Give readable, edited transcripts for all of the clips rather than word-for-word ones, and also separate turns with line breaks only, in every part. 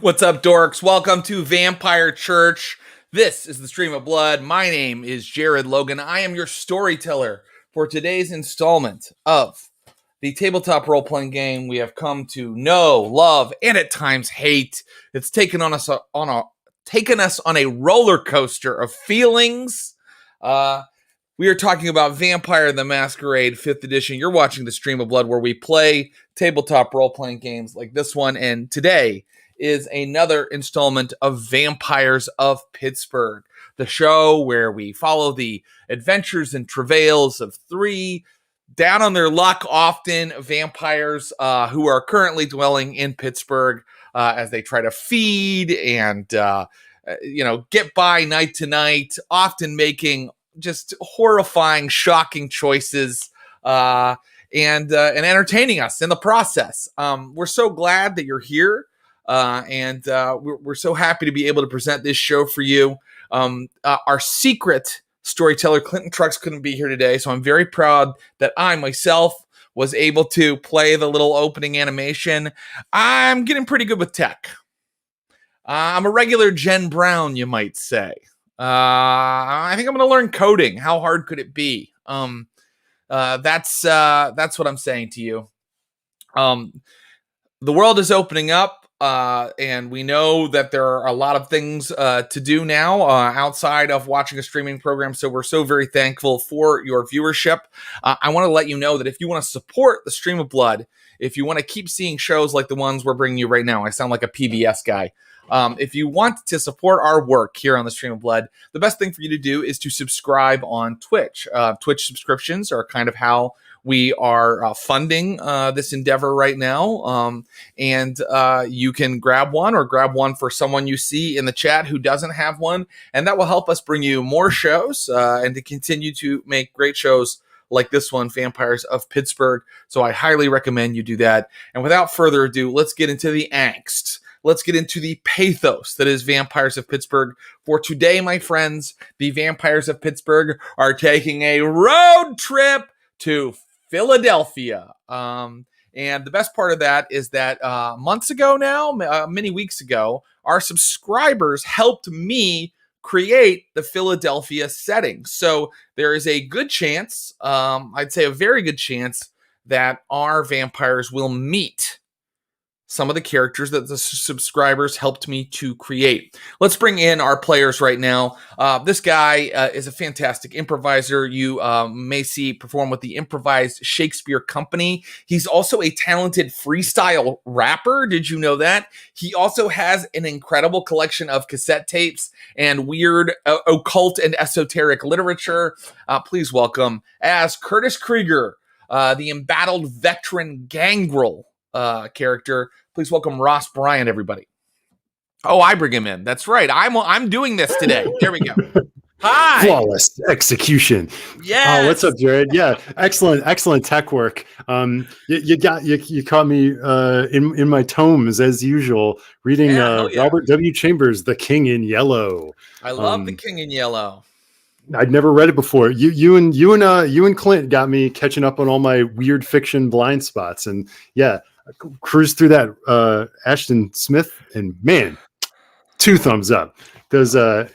What's up, dorks? Welcome to Vampire Church. This is the Stream of Blood. My name is Jared Logan. I am your storyteller for today's installment of the tabletop role-playing game we have come to know, love, and at times hate. It's taken us on a roller coaster of feelings. We are talking about Vampire the Masquerade 5th edition. You're watching the Stream of Blood, where we play tabletop role-playing games like this one, and today is another installment of Vampires of Pittsburgh, the show where we follow the adventures and travails of three down on their luck, often vampires who are currently dwelling in Pittsburgh as they try to feed and get by night to night, often making just horrifying, shocking choices and entertaining us in the process. We're so glad that you're here. We're so happy to be able to present this show for you. Our secret storyteller, Clinton Trucks, couldn't be here today, so I'm very proud that I myself was able to play the little opening animation. I'm getting pretty good with tech. I'm a regular Jen Brown, you might say. I think I'm going to learn coding. How hard could it be? That's what I'm saying to you. The world is opening up. And we know that there are a lot of things to do now outside of watching a streaming program. So we're so very thankful for your viewership. I want to let you know that if you want to support the Stream of Blood, if you want to keep seeing shows like the ones we're bringing you right now, I sound like a PBS guy. If you want to support our work here on the Stream of Blood, the best thing for you to do is to subscribe on Twitch. Twitch subscriptions are kind of how we are funding this endeavor right now. You can grab one for someone you see in the chat who doesn't have one. And that will help us bring you more shows and to continue to make great shows like this one, Vampires of Pittsburgh. So I highly recommend you do that. And without further ado, let's get into the angst. Let's get into the pathos that is Vampires of Pittsburgh. For today, my friends, the Vampires of Pittsburgh are taking a road trip to Philadelphia. And the best part of that is that months ago now, many weeks ago, our subscribers helped me create the Philadelphia setting. So there is a good chance, I'd say a very good chance, that our vampires will meet some of the characters that the subscribers helped me to create. Let's bring in our players right now. This guy is a fantastic improviser. You may see perform with the Improvised Shakespeare Company. He's also a talented freestyle rapper. Did you know that? He also has an incredible collection of cassette tapes and weird occult and esoteric literature. Please welcome as Curtis Krieger, the embattled veteran gangrel character. Please welcome Ross Bryant, everybody. Oh, I bring him in. That's right. I'm doing this today. There we go. Hi.
Flawless execution.
Yeah.
Oh, what's up, Jared? Yeah, excellent tech work. You caught me in my tomes as usual, reading Robert W. Chambers' The King in Yellow.
I love The King in Yellow.
I'd never read it before. You and Clint got me catching up on all my weird fiction blind spots, and yeah, I cruised through that Ashton Smith, and man, 2 thumbs up. Those that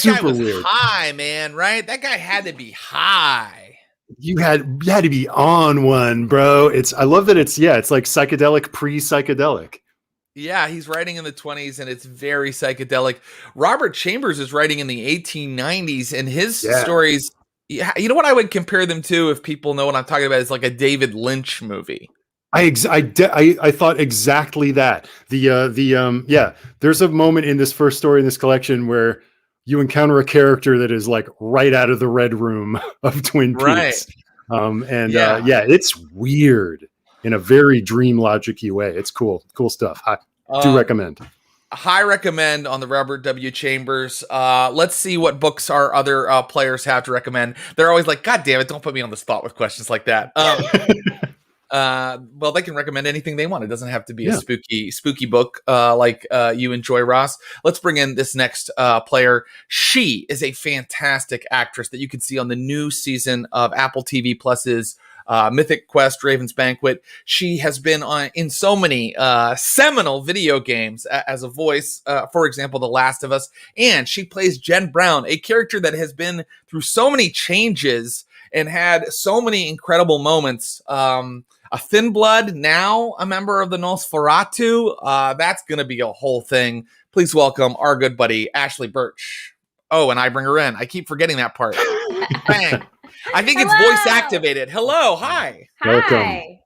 guy was
weird.
High, man, right? That guy had to be high.
You had to be on one, bro. I love that it's like psychedelic, pre-psychedelic.
Yeah, he's writing in the 20s, and it's very psychedelic. Robert Chambers is writing in the 1890s, and his stories, you know what I would compare them to, if people know what I'm talking about, is like a David Lynch movie.
I thought exactly that. There's a moment in this first story in this collection where you encounter a character that is like right out of the Red Room of Twin Peaks. Right. It's weird in a very dream logic-y way. It's cool stuff. I do recommend.
High recommend on the Robert W. Chambers. Let's see what books our other players have to recommend. They're always like, God damn it, don't put me on the spot with questions like that. Well, they can recommend anything they want. It doesn't have to be a spooky book like you enjoy, Ross. Let's bring in this next player. She is a fantastic actress that you can see on the new season of Apple TV Plus's Mythic Quest, Raven's Banquet. She has been in so many seminal video games as a voice, for example, The Last of Us, and she plays Jen Brown, a character that has been through so many changes and had so many incredible moments. A Thin Blood, now a member of the Nosferatu. That's going to be a whole thing. Please welcome our good buddy, Ashley Burch. Oh, and I bring her in. I keep forgetting that part. Bang. I think it's voice activated. Hello. Hi.
Hi.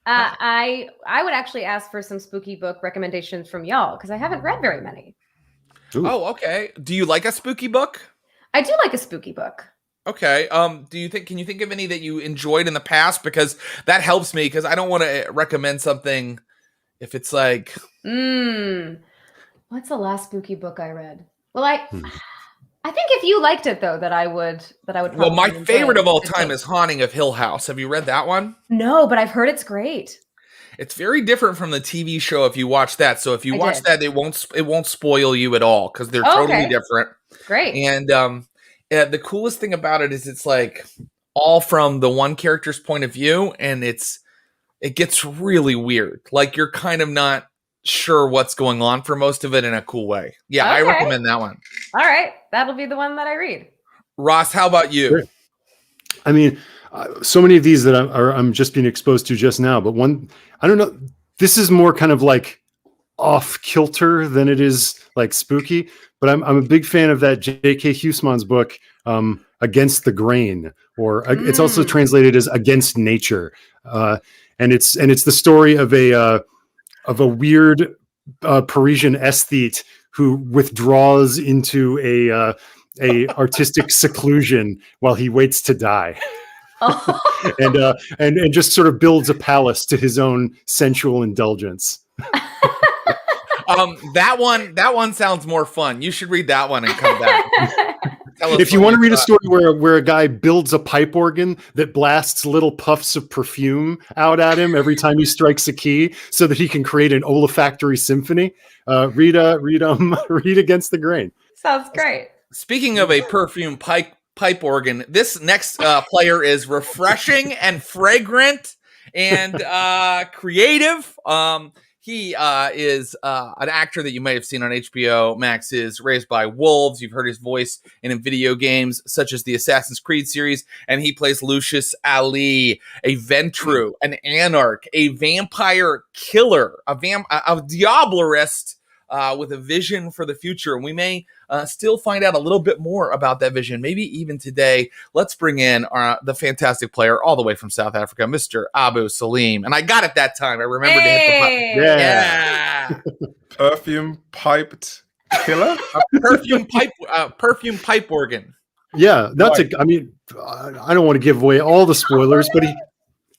I would actually ask for some spooky book recommendations from y'all because I haven't read very many.
Ooh.
Oh, okay. Do you like a spooky book?
I do like a spooky book.
Okay. Can you think of any that you enjoyed in the past? Because that helps me because I don't want to recommend something if it's like
what's the last spooky book I read? Well, I think if you liked it though, that I would probably
Well, my favorite of all time is Haunting of Hill House. Have you read that one?
No, but I've heard it's great.
It's very different from the TV show if you watch that. So if you watch that, it won't spoil you at all because they're totally different.
Great.
And the coolest thing about it is it's like all from the one character's point of view, and it gets really weird. Like you're kind of not sure what's going on for most of it in a cool way. Yeah, I recommend that one.
All right, that'll be the one that I read.
Ross, how about you?
Great. I mean, so many of these that I'm just being exposed to just now, but one, I don't know, this is more kind of like off kilter than it is like spooky, but I'm a big fan of that J.K. Huysman's book, Against the Grain, or it's also translated as Against Nature. And it's the story of a weird Parisian aesthete who withdraws into a artistic seclusion while he waits to die. and just sort of builds a palace to his own sensual indulgence.
That one sounds more fun. You should read that one and come back.
If you want to read a story where a guy builds a pipe organ that blasts little puffs of perfume out at him every time he strikes a key so that he can create an olfactory symphony, read Against the Grain.
Sounds great. Speaking
of a perfume pipe organ, this next player is refreshing and fragrant and creative. He is an actor that you might have seen on HBO Max. Is Raised by Wolves. You've heard his voice in video games such as the Assassin's Creed series, and he plays Lucius Ali, a Ventru, an Anarch, a vampire killer, a Diablerist with a vision for the future. And we may still find out a little bit more about that vision, maybe even today. Let's bring in the fantastic player all the way from South Africa, Mr. Abu Salim. And I got it that time. I remembered to hit the button.
Yeah.
Perfume piped killer?
A perfume pipe organ.
Yeah, I don't want to give away all the spoilers, but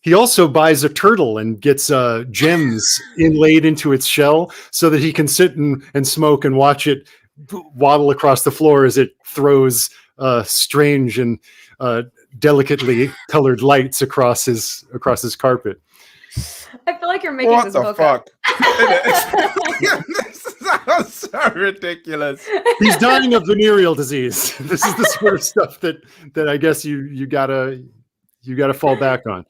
he also buys a turtle and gets gems inlaid into its shell so that he can sit and smoke and watch it waddle across the floor as it throws strange and delicately colored lights across his carpet.
I feel like you're making this book up.
This sounds so ridiculous.
He's dying of venereal disease. This is the sort of stuff that I guess you gotta fall back on.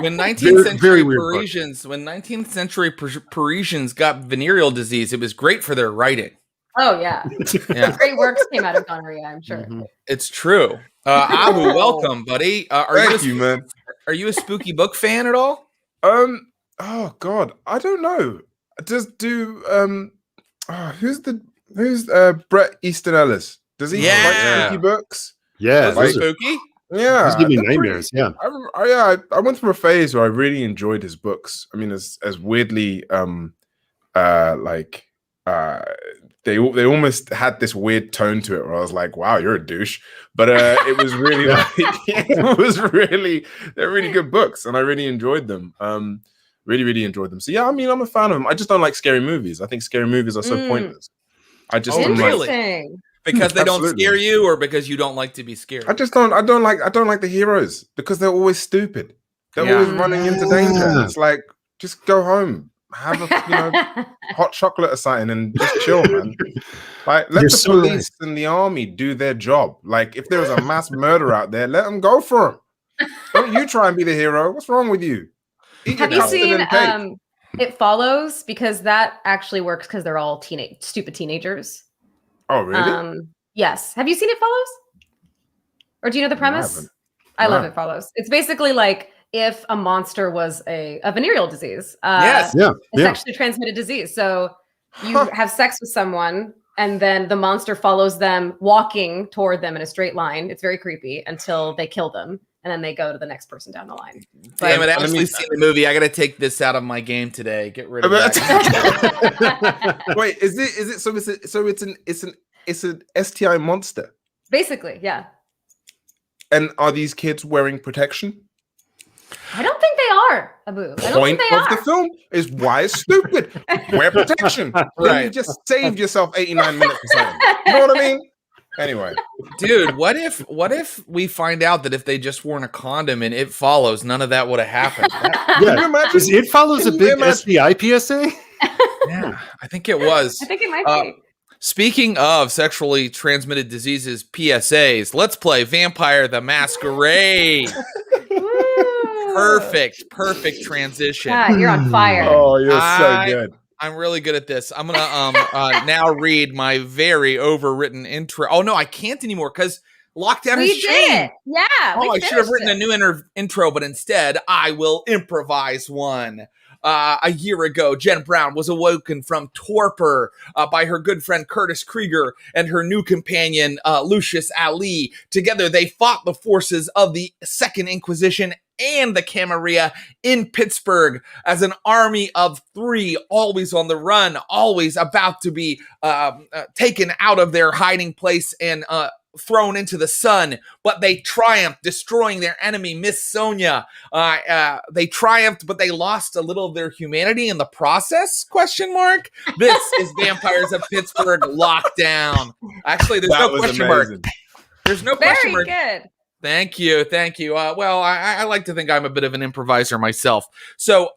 When 19th century Parisians got venereal disease, it was great for their writing.
Oh yeah. Great works came out of gonorrhea, I'm sure.
Mm-hmm.
It's true. Abu, welcome, buddy.
Thank you, man.
Are you a spooky book fan at all?
Oh God, I don't know. Just do who's Bret Easton Ellis? Does he write spooky books?
Yeah,
like spooky.
Yeah,
he's giving me nightmares. Yeah,
I went through a phase where I really enjoyed his books. I mean, as weirdly, they almost had this weird tone to it where I was like, "Wow, you're a douche," but it was really they're really good books, and I really enjoyed them. Really enjoyed them. So yeah, I mean, I'm a fan of them. I just don't like scary movies. I think scary movies are so pointless. I just don't like.
Because they don't scare you, or because you don't like to be scared?
I don't like the heroes because they're always stupid. They're always running into danger. It's like, just go home, have a hot chocolate or something, and just chill, man. Like, let the police and the army do their job. Like, if there was a mass murder out there, let them go for them. Don't you try and be the hero. What's wrong with you? Eat
Have
your
you seen
custard and cake.
It Follows? Because that actually works because they're all stupid teenagers.
Oh, really?
Yes. Have you seen It Follows? Or do you know the premise? I love It Follows. It's basically like if a monster was a venereal disease.
Yes.
Yeah.
A sexually transmitted disease. So you have sex with someone and then the monster follows them walking toward them in a straight line. It's very creepy until they kill them. And then they go to the next person down the line.
Damn it! I actually seen the movie. I got to take this out of my game today. Get rid of
that. Wait, is it? So it's an STI monster.
Basically, yeah.
And are these kids wearing protection?
I don't think they are, Abu.
Point of the film is why it's stupid. Wear protection. Right. You just saved yourself 89 minutes or something. You know what I mean? Anyway,
dude, what if we find out that if they just worn a condom and It Follows, none of that would have happened?
Is It Follows a big STI PSA?
Yeah, I think it was.
I think it might be.
Speaking of sexually transmitted diseases, PSAs, let's play Vampire the Masquerade. Perfect transition.
God, you're on fire.
Oh, you're so good.
I'm really good at this. I'm gonna now read my very overwritten intro. Oh no, I can't anymore because lockdown has changed.
Yeah.
Oh, I should have written a new intro, but instead I will improvise one. A year ago, Jen Brown was awoken from torpor by her good friend Curtis Krieger and her new companion Lucius Ali. Together, they fought the forces of the Second Inquisition and the Camarilla in Pittsburgh as an army of three, always on the run, always about to be taken out of their hiding place and thrown into the sun, but they triumphed, destroying their enemy, Miss Sonia. They triumphed, but they lost a little of their humanity in the process? ? This is Vampires of Pittsburgh Lockdown. Actually, there's no question mark. There's no question mark.
Very good.
Thank you. Well, I like to think I'm a bit of an improviser myself. So,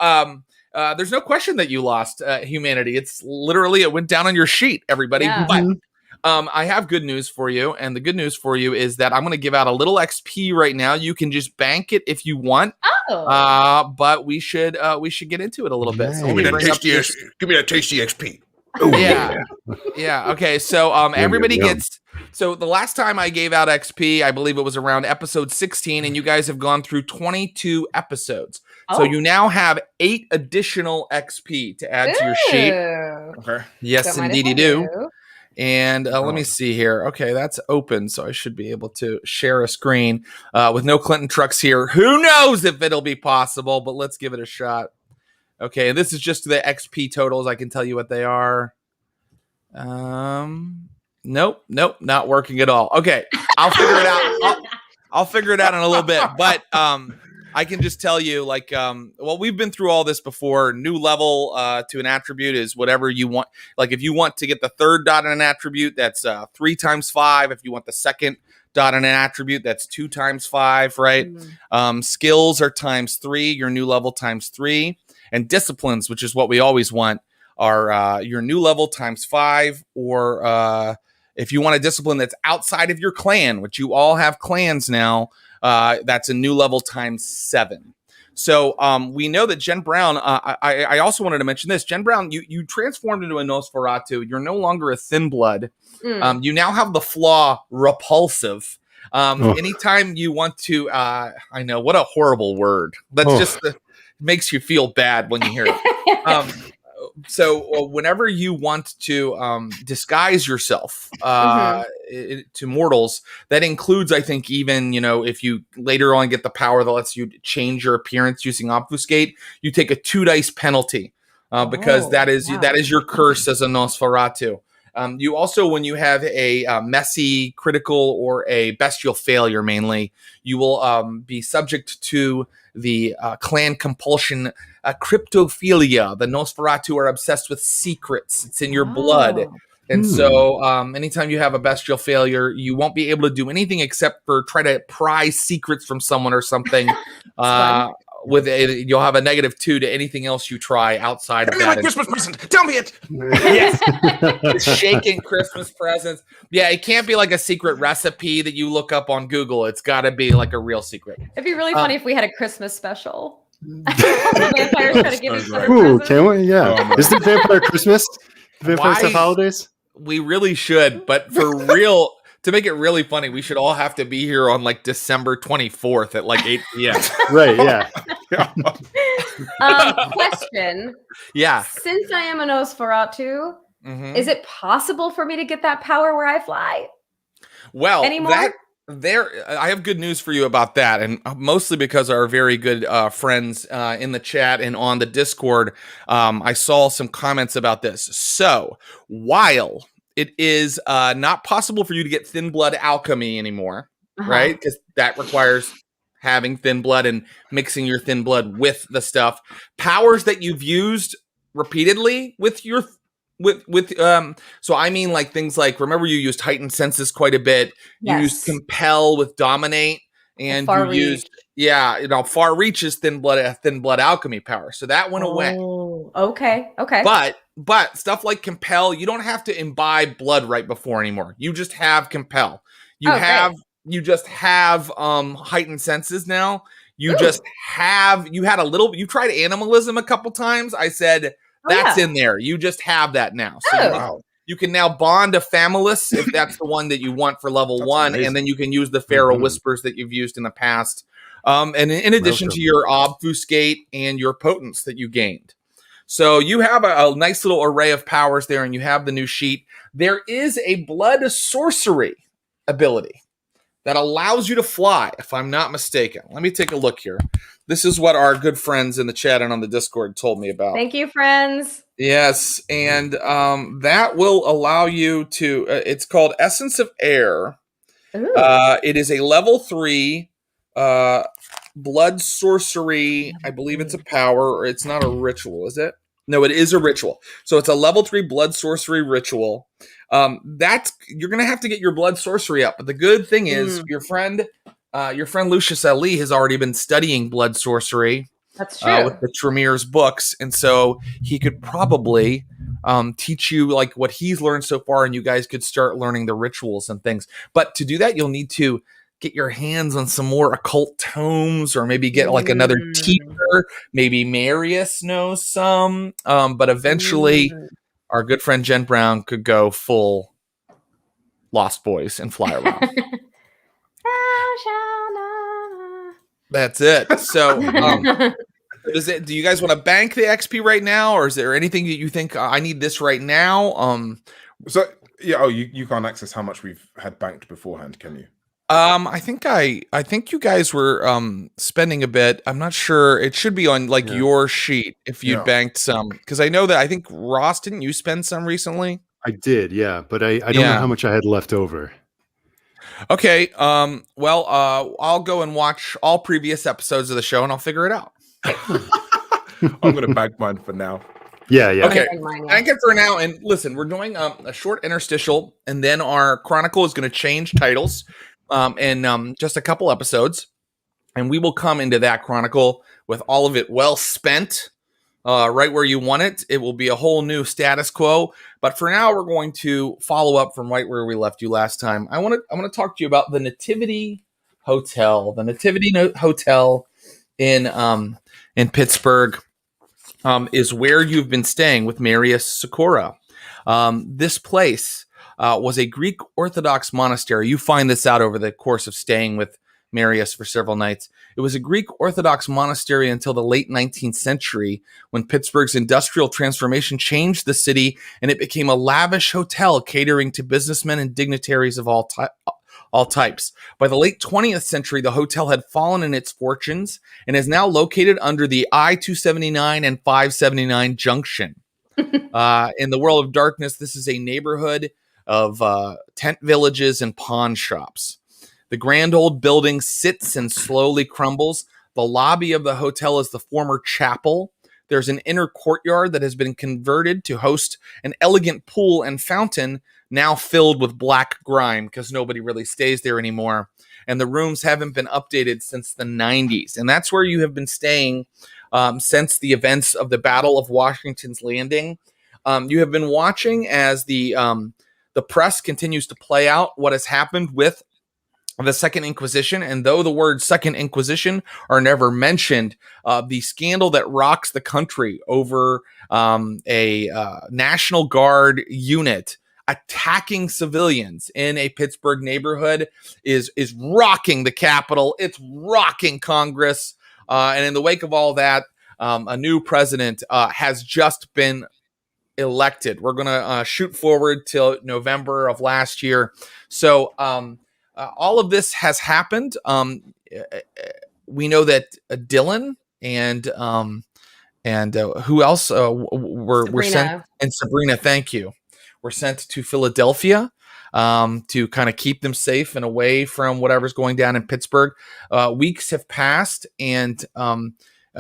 there's no question that you lost humanity. It's literally, it went down on your sheet, everybody.
Yeah.
But I have good news for you, and the good news for you is that I'm going to give out a little XP right now. You can just bank it if you want.
Oh.
But we should get into it a little bit. So
give me that tasty XP.
Oh,
yeah. Okay. So everybody gets. So the last time I gave out XP, I believe it was around episode 16, and you guys have gone through 22 episodes. So you now have 8 additional XP to add to your sheet.
Okay.
Yes, indeed you do. And let me see here. Okay, that's open, so I should be able to share a screen with no Clinton trucks here. Who knows if it'll be possible, but let's give it a shot. Okay, and this is just the XP totals. I can tell you what they are. Nope, not working at all. Okay, I'll figure it out. I'll figure it out in a little bit, but I can just tell you, like, well, we've been through all this before. New level to an attribute is whatever you want. Like, if you want to get the third dot in an attribute, that's 3 times 5. If you want the second dot in an attribute, that's 2 times 5, right? Skills are times 3, your new level times 3. And disciplines, which is what we always want, are your new level times 5, or if you want a discipline that's outside of your clan, which you all have clans now, that's a new level times 7. So we know that Jen Brown, I also wanted to mention this. Jen Brown, you transformed into a Nosferatu. You're no longer a thin blood. You now have the flaw repulsive. Anytime you want to, I know, what a horrible word. That's just makes you feel bad when you hear it. So whenever you want to disguise yourself to mortals, that includes, I think, even, if you later on get the power that lets you change your appearance using obfuscate, you take a 2 dice penalty because that is your curse as a Nosferatu. You also, when you have a messy critical or a bestial failure, mainly, you will be subject to the clan compulsion cryptophilia. The Nosferatu are obsessed with secrets. It's in your blood. And so anytime you have a bestial failure, you won't be able to do anything except for try to pry secrets from someone or something. you'll have a -2 to anything else you try outside of that.
My Christmas present. Tell me it.
Yes. Shaking Christmas presents. Yeah, it can't be like a secret recipe that you look up on Google. It's got to be like a real secret.
It'd be really funny if we had a Christmas special. The vampires try to give each other
Ooh,
presents.
can we? Yeah.
Oh, no.
Is it Vampire Christmas? Vampires
Why-
have holidays?
We really should, but for real, to make it really funny, we should all have to be here on like December 24th at like 8 p.m.
Right, yeah.
Question.
Yeah.
Since I am a Nosferatu,
Mhm.
is it possible for me to get that power where I fly?
Well,
Anymore?
I have good news for you about that, and mostly because our very good friends in the chat and on the Discord, I saw some comments about this. So, while it is not possible for you to get thin blood alchemy anymore, right? Because that requires having thin blood and mixing your thin blood with the stuff. Powers that you've used repeatedly with your so I mean like things like, remember you used heightened senses quite a bit. You used compel with dominate, and you used far reach is thin blood alchemy power. So that went away.
Okay.
But stuff like compel, you don't have to imbibe blood right before anymore. You just have compel. You just have heightened senses now. You just have you tried animalism a couple times. I said that's in there. You just have that now. So you can now bond a Famulus if that's the one that you want for level 1, amazing. And then you can use the Feral Whispers that you've used in the past. And in addition to your Obfuscate and your Potence that you gained. So you have a nice little array of powers there, and you have the new sheet. There is a blood sorcery ability that allows you to fly, if I'm not mistaken. Let me take a look here. This is what our good friends in the chat and on the Discord told me about.
Thank you, friends.
Yes, and that will allow you to, it's called Essence of Air. It is a level 3 blood sorcery. I believe it's a power, or it's not a ritual, is it? No, it is a ritual. So it's a level 3 blood sorcery ritual. You're gonna have to get your blood sorcery up. But the good thing is your friend Lucius Ali has already been studying blood sorcery.
That's true.
With the Tremir's books, and so he could probably teach you like what he's learned so far, and you guys could start learning the rituals and things. But to do that, you'll need to get your hands on some more occult tomes, or maybe get like another teacher. Maybe Marius knows some, but eventually our good friend Jen Brown could go full Lost Boys and fly around. That's it. So do you guys want to bank the XP right now, or is there anything that you think I need this right now?
So yeah, you can't access how much we've had banked beforehand, can you?
I think you guys were spending a bit. I'm not sure. It should be on like your sheet if you banked some, because I know that I think Ross, didn't you spend some recently?
I did, yeah, but I don't know how much I had left over.
Okay. Well, I'll go and watch all previous episodes of the show, and I'll figure it out.
I'm gonna bank mine for now.
Yeah.
Okay. Bank it for now. And listen, we're doing a short interstitial, and then our chronicle is going to change titles in just a couple episodes, and we will come into that chronicle with all of it well spent, right where you want it. It will be a whole new status quo. But for now, we're going to follow up from right where we left you last time. I want to talk to you about the Nativity Hotel. The Nativity Hotel in Pittsburgh is where you've been staying with Marius Sakura. This place was a Greek Orthodox monastery. You find this out over the course of staying with Marius for several nights. It was a Greek Orthodox monastery until the late 19th century, when Pittsburgh's industrial transformation changed the city, and it became a lavish hotel catering to businessmen and dignitaries of all types. By the late 20th century, the hotel had fallen in its fortunes and is now located under the I-279 and 579 junction. In the world of darkness, this is a neighborhood of tent villages and pawn shops. The grand old building sits and slowly crumbles. The lobby of the hotel is the former chapel. There's an inner courtyard that has been converted to host an elegant pool and fountain, now filled with black grime because nobody really stays there anymore. and the rooms haven't been updated since the 90s. And that's where you have been staying since the events of the Battle of Washington's Landing. You have been watching as the press continues to play out what has happened with the Second Inquisition, and though the words Second Inquisition are never mentioned, the scandal that rocks the country over a National Guard unit attacking civilians in a Pittsburgh neighborhood is rocking the Capitol. It's rocking Congress, and in the wake of all that, a new president has just been elected. We're going to shoot forward till November of last year. So all of this has happened. We know that Dylan and who else were sent, and Sabrina, thank you, were sent to Philadelphia to kind of keep them safe and away from whatever's going down in Pittsburgh. Weeks have passed, and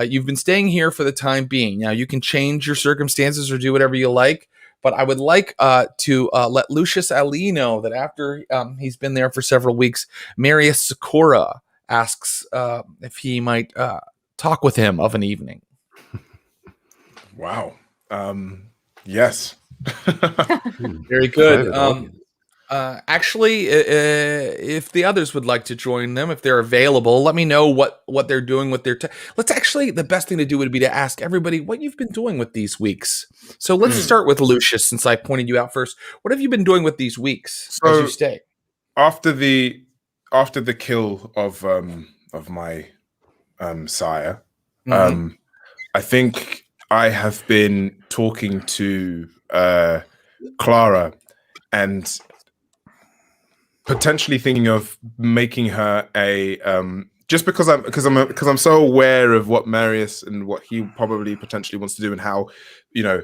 you've been staying here for the time being. Now, you can change your circumstances or do whatever you like, but I would like to let Lucius Ali know that after he's been there for several weeks, Marius Sakura asks if he might talk with him of an evening.
Wow. Yes.
Very good. Actually, if the others would like to join them, if they're available, let me know what they're doing with their let's actually, the best thing to do would be to ask everybody what you've been doing with these weeks. So let's start with Lucius, since I pointed you out first. What have you been doing with these weeks as you stay?
After the kill of my sire, I think I have been talking to Clara and potentially thinking of making her a just because I'm so aware of what Marius and what he probably potentially wants to do, and how, you know,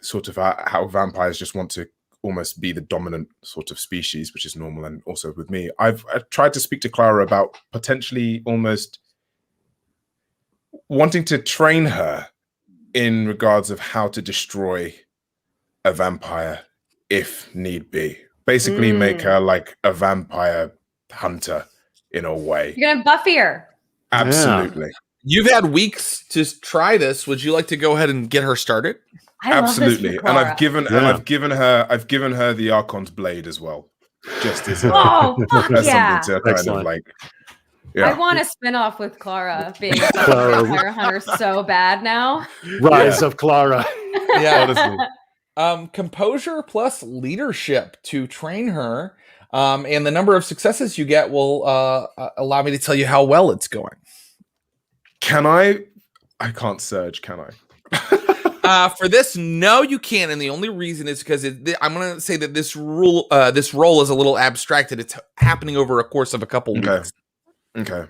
sort of how vampires just want to almost be the dominant sort of species, which is normal, and also with me. I've tried to speak to Clara about potentially almost wanting to train her in regards of how to destroy a vampire if need be. Basically make her like a vampire hunter in a way.
You're gonna buff her.
Absolutely.
Yeah. You've had weeks to try this. Would you like to go ahead and get her started?
Absolutely. And I've given her the Archon's blade as well. Just as,
something
to kind of like. Yeah.
I want a spin-off with Clara being a vampire hunter so bad now.
Rise of Clara.
Yeah,
honestly.
Composure plus leadership to train her, and the number of successes you get will allow me to tell you how well it's going.
Can I can't surge, can I?
For this, no, you can't, and the only reason is because I'm going to say that this role is a little abstracted. It's happening over a course of a couple weeks.
Okay.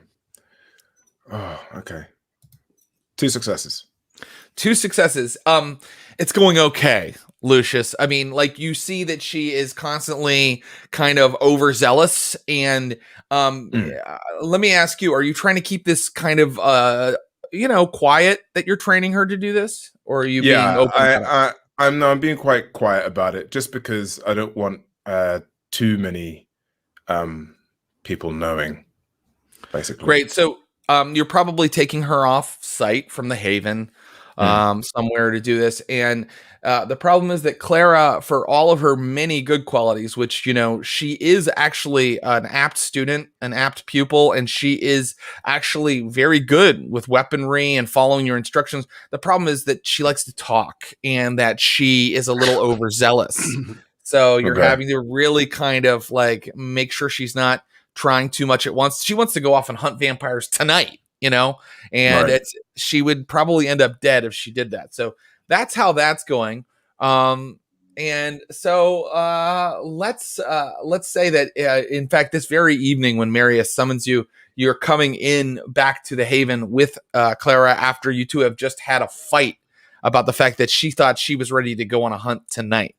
Oh, okay. 2 successes.
2 successes. It's going okay, Lucius. I mean, like, you see that she is constantly kind of overzealous, and let me ask you, are you trying to keep this kind of quiet that you're training her to do this, or are you being open?
I'm being quite quiet about it, just because I don't want too many people knowing, basically.
Great. So you're probably taking her off site from the Haven somewhere to do this. And the problem is that Clara, for all of her many good qualities, which, you know, she is actually an apt student, an apt pupil, and she is actually very good with weaponry and following your instructions. The problem is that she likes to talk, and that she is a little overzealous. So you're having to really kind of like make sure she's not trying too much at once. She wants to go off and hunt vampires tonight, you know, and she would probably end up dead if she did that. So that's how that's going. And so let's say that in fact, this very evening when Marius summons you, you're coming in back to the Haven with Clara after you two have just had a fight about the fact that she thought she was ready to go on a hunt tonight.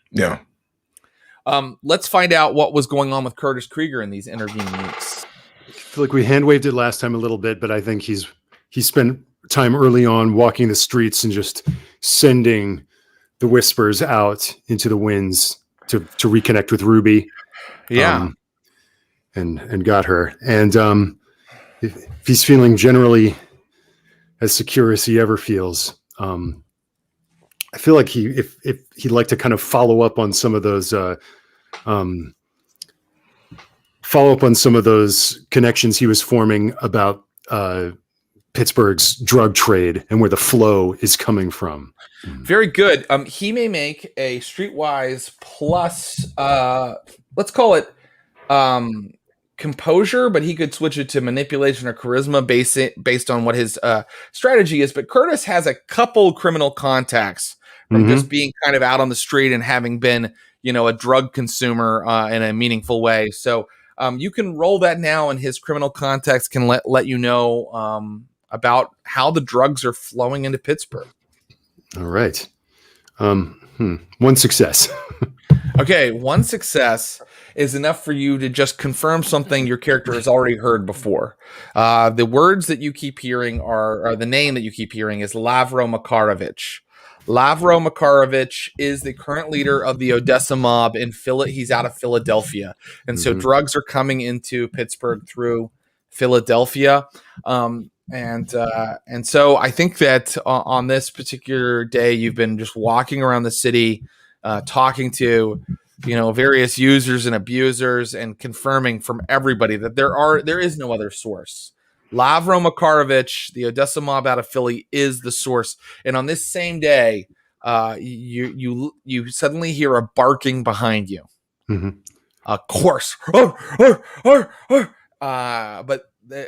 Yeah.
Let's find out what was going on with Curtis Krieger in these intervening weeks.
I feel like we hand waved it last time a little bit, but I think he spent time early on walking the streets and just sending the whispers out into the winds to reconnect with Ruby.
Yeah.
and got her. And if he's feeling generally as secure as he ever feels, I feel like if he'd like to kind of follow up on some of those connections he was forming about Pittsburgh's drug trade and where the flow is coming from.
Very good. He may make a streetwise plus, let's call it composure, but he could switch it to manipulation or charisma based on what his strategy is. But Curtis has a couple criminal contacts from just being kind of out on the street and having been, a drug consumer in a meaningful way. So you can roll that now, and his criminal contacts can let you know about how the drugs are flowing into Pittsburgh.
All right. One success.
Okay, one success is enough for you to just confirm something your character has already heard before. The words that you keep hearing or the name that you keep hearing is Lavro Makarovich. Lavro Makarovich is the current leader of the Odessa mob in He's out of Philadelphia. And so drugs are coming into Pittsburgh through Philadelphia. And so I think that on this particular day, you've been just walking around the city, talking to, various users and abusers, and confirming from everybody that there is no other source. Lavro Makarovich, the Odessa mob out of Philly, is the source. And on this same day, you suddenly hear a barking behind you. A course. But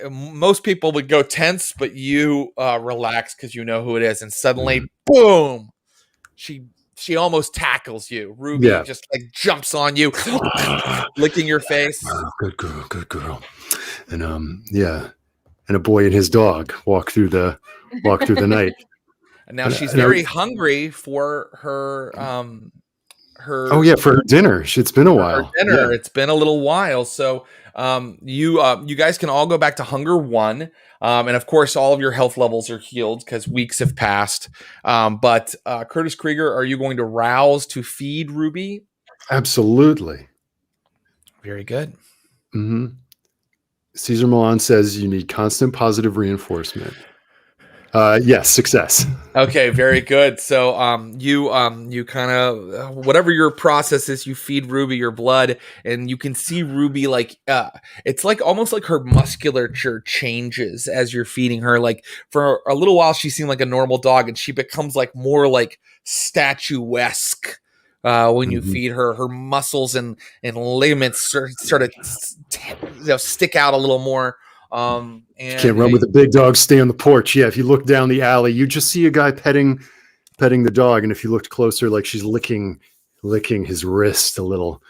most people would go tense, but you relax because you know who it is. And suddenly, boom, she almost tackles you. Ruby just jumps on you, licking your face.
Oh, good girl. And and a boy and his dog walk through the night.
And now she's very hungry for her
for her dinner. It's been a while.
Her dinner. Yeah. It's been a little while. So you guys can all go back to Hunger 1. And of course, all of your health levels are healed because weeks have passed. But Curtis Krieger, are you going to rouse to feed Ruby?
Absolutely.
Very good.
Caesar Milan says you need constant positive reinforcement. Yes, success.
Okay, very good. So you kind of whatever your process is, you feed Ruby your blood, and you can see Ruby it's almost like her musculature changes as you're feeding her. Like for a little while she seemed like a normal dog, and she becomes more statuesque. When you feed her, her muscles and ligaments sort of stick out a little more. And
can't run with the big dog. Stay on the porch. Yeah, if you look down the alley, you just see a guy petting the dog, and if you looked closer, she's licking his wrist a little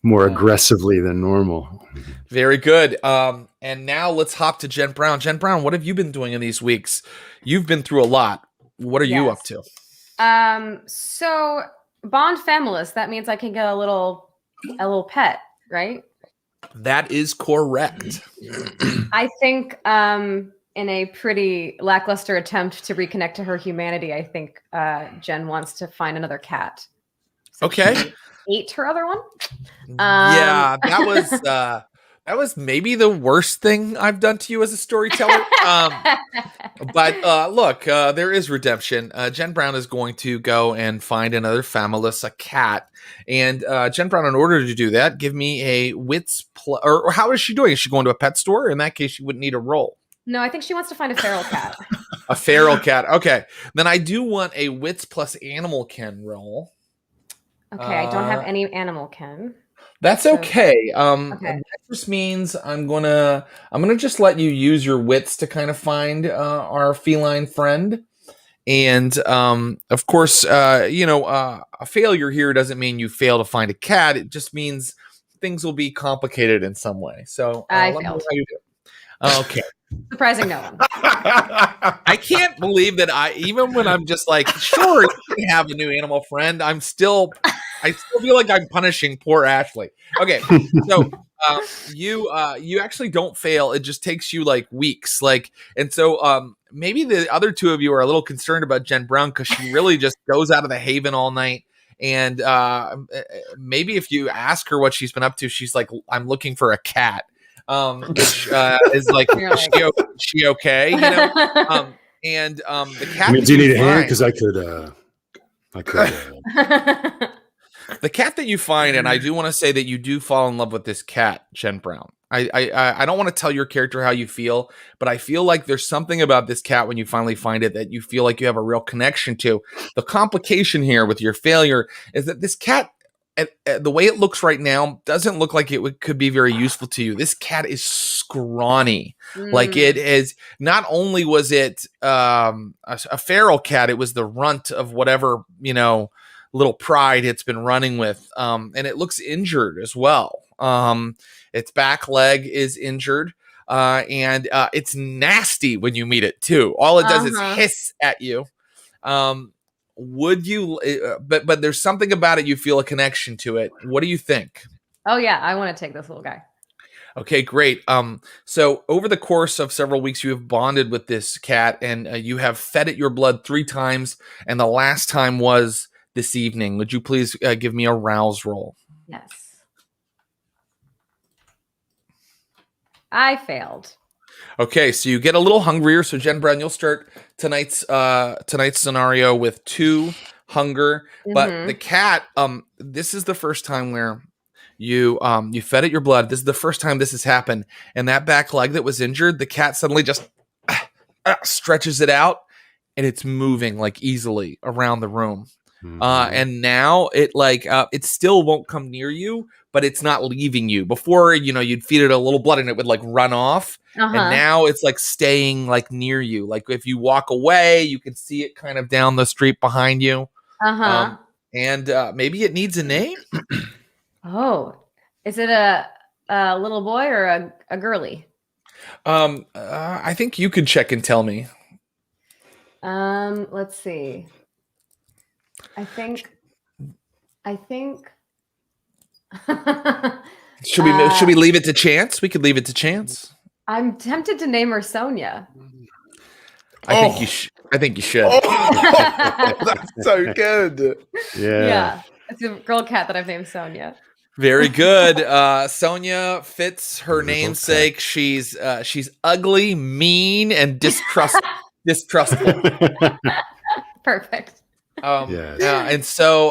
more aggressively than normal.
Very good. And now let's hop to Jen Brown. Jen Brown, what have you been doing in these weeks? You've been through a lot. What are you up to?
So Bond Familis, that means I can get a little pet, right?
That is correct.
I think in a pretty lackluster attempt to reconnect to her humanity, I think Jen wants to find another cat. So
okay.
Ate her other one.
Yeah, that was maybe the worst thing I've done to you as a storyteller. But look, there is redemption. Jen Brown is going to go and find another familis, a cat. And Jen Brown, in order to do that, give me a wits or how is she doing? Is she going to a pet store? In that case, she wouldn't need a roll.
No, I think she wants to find a feral cat.
A feral cat. Okay. Then I do want a wits plus animal ken roll.
Okay, I don't have any animal ken.
That's okay. That just means I'm gonna just let you use your wits to kind of find our feline friend. And of course, a failure here doesn't mean you fail to find a cat. It just means things will be complicated in some way. So
I
let me know
failed.
how you do. Okay.
Surprising no one.
I can't believe that even when I'm just sure, you can have a new animal friend, I still feel like I'm punishing poor Ashley. Okay, so you actually don't fail. It just takes you weeks. And so maybe the other two of you are a little concerned about Jen Brown because she really just goes out of the haven all night. And maybe if you ask her what she's been up to, she's like, I'm looking for a cat. which is like, she okay? You know, and the cat.
I mean, do you need a hand? Because I could.
The cat that you find, and I do want to say that you do fall in love with this cat, Jen Brown. I don't want to tell your character how you feel, but I feel like there's something about this cat when you finally find it that you feel like you have a real connection to. The complication here with your failure is that this cat, the way it looks right now, doesn't look like it could be very useful to you. This cat is scrawny. Like it is. Not only was it a feral cat, it was the runt of whatever, you know, little pride it's been running with, and it looks injured as well. Its back leg is injured, and it's nasty when you meet it too. All it does is hiss at you. Would you? But there's something about it, you feel a connection to it. What do you think?
Oh yeah, I want to take this little guy.
Okay, great. So over the course of several weeks, you have bonded with this cat, and you have fed it your blood 3 times, and the last time was this evening. Would you please give me a rouse roll?
Yes. I failed.
Okay, so you get a little hungrier. So Jen Brown, you'll start tonight's scenario with 2 hunger. But the cat, this is the first time where you fed it your blood. This is the first time this has happened. And that back leg that was injured, the cat suddenly just stretches it out, and it's moving like easily around the room. And now it it still won't come near you, but it's not leaving you. Before, you know, you'd feed it a little blood and it would like run off. And now it's like staying like near you. Like if you walk away, you can see it kind of down the street behind you. And maybe it needs a name.
Oh, is it a little boy or a girly?
I think you could check and tell me.
Let's see. I think.
Should we leave it to chance? We could leave it to chance.
I'm tempted to name her Sonia.
I think you should.
That's so good.
Yeah. It's a girl cat that I've named Sonia.
Very good. Sonia fits her namesake. She's ugly, mean, and distrustful.
Perfect.
And so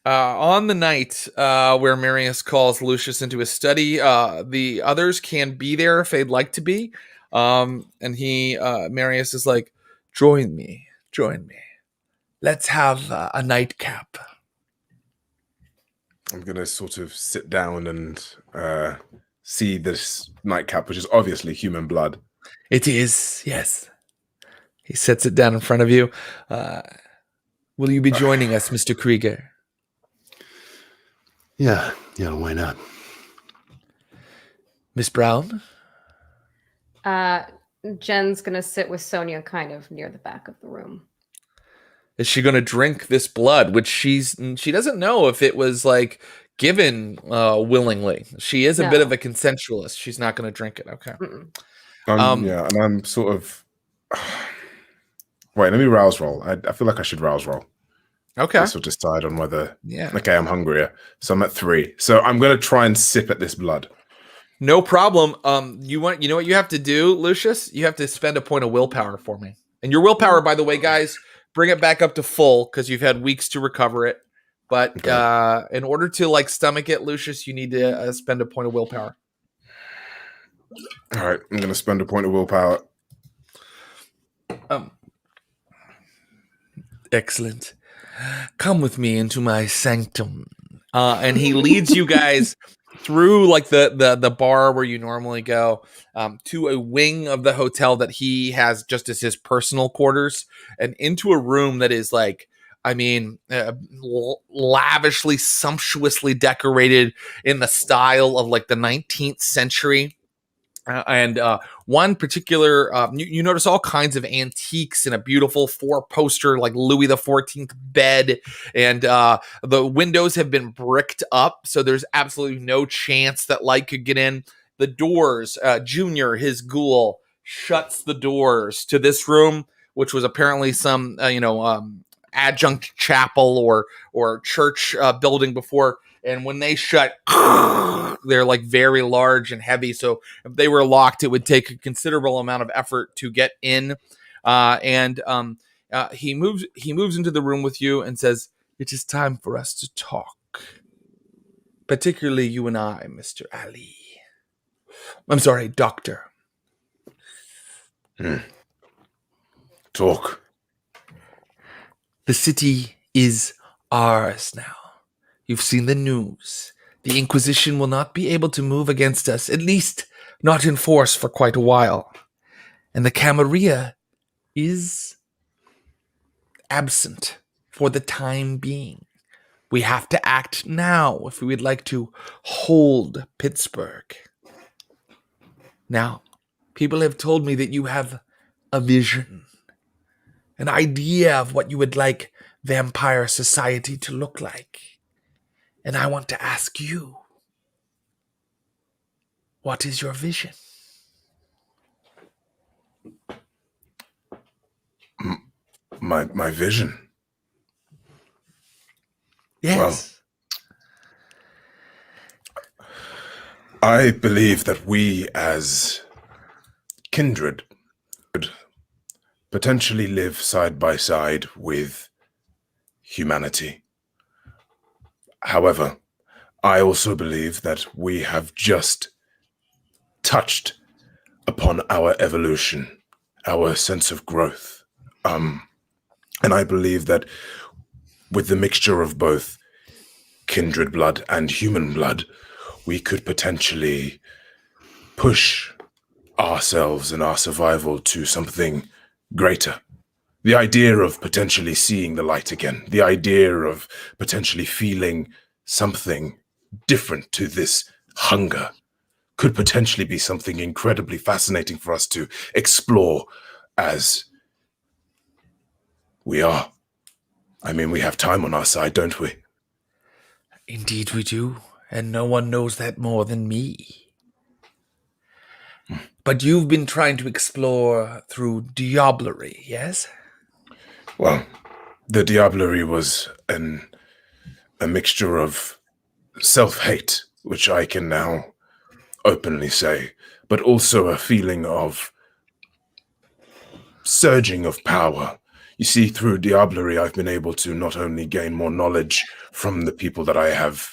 on the night where Marius calls Lucius into his study, the others can be there if they'd like to be. And Marius is like, join me. Let's have a nightcap.
I'm going to sort of sit down and see this nightcap, which is obviously human blood.
It is, yes. He sets it down in front of you. Will you be joining us, Mr. Krieger?
Yeah, why not?
Miss Brown?
Jen's going to sit with Sonia kind of near the back of the room.
Is she going to drink this blood, which she doesn't know if it was like given willingly. She is a bit of a consensualist. She's not going to drink it. Okay.
And I'm sort of... Wait, let me rouse roll. I feel like I should rouse roll.
Okay.
This will decide on whether... Yeah. Okay, I'm hungrier. So I'm at 3. So I'm going to try and sip at this blood.
No problem. You know what you have to do, Lucius? You have to spend a point of willpower for me. And your willpower, by the way, guys, bring it back up to full because you've had weeks to recover it. But in order to like stomach it, Lucius, you need to spend a point of willpower.
All right, I'm going to spend a point of willpower.
Excellent. Come with me into my sanctum. And he leads you guys through like the bar where you normally go to a wing of the hotel that he has just as his personal quarters, and into a room that is like, I mean, lavishly, sumptuously decorated in the style of like the 19th century. And one particular, you notice all kinds of antiques in a beautiful 4-poster, like Louis XIV bed. And the windows have been bricked up, so there's absolutely no chance that light could get in. The doors, Junior, his ghoul, shuts the doors to this room, which was apparently some, adjunct chapel or church building before. and when they shut, they're like very large and heavy. So if they were locked, it would take a considerable amount of effort to get in. He moves into the room with you and says, "It is time for us to talk. Particularly you and I, Mr. Ali. I'm sorry, Doctor."
Talk.
The city is ours now. You've seen the news. The Inquisition will not be able to move against us, at least not in force for quite a while. And the Camarilla is absent for the time being. We have to act now if we would like to hold Pittsburgh. Now, people have told me that you have a vision, an idea of what you would like vampire society to look like. And I want to ask you, what is your vision?
My vision?
Yes.
Well, I believe that we as kindred could potentially live side by side with humanity. However, I also believe that we have just touched upon our evolution, our sense of growth. And I believe that with the mixture of both kindred blood and human blood, we could potentially push ourselves and our survival to something greater. The idea of potentially seeing the light again, the idea of potentially feeling something different to this hunger could potentially be something incredibly fascinating for us to explore as we are. I mean, we have time on our side, don't we?
Indeed we do, and no one knows that more than me. But you've been trying to explore through diablerie, yes?
Well, the diablerie was a mixture of self-hate, which I can now openly say, but also a feeling of surging of power. You see, through diablerie, I've been able to not only gain more knowledge from the people that I have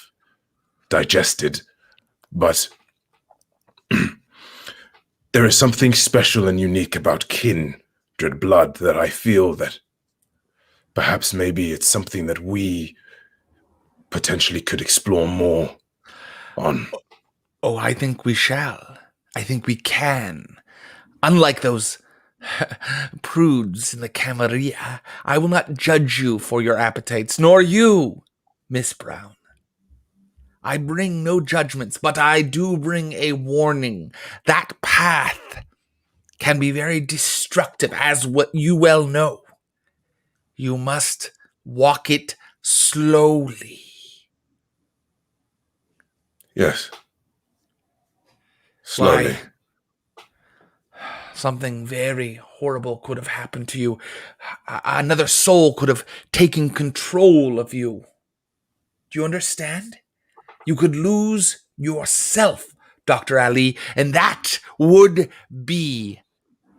digested, but there is something special and unique about kindred blood that I feel that perhaps maybe it's something that we potentially could explore more on.
Oh, I think we shall. I think we can. Unlike those prudes in the Camarilla, I will not judge you for your appetites, nor you, Miss Brown. I bring no judgments, but I do bring a warning. That path can be very destructive, as what you well know. You must walk it slowly.
Yes. Slowly.
Why? Something very horrible could have happened to you. Another soul could have taken control of you. Do you understand? You could lose yourself, Dr. Ali, and that would be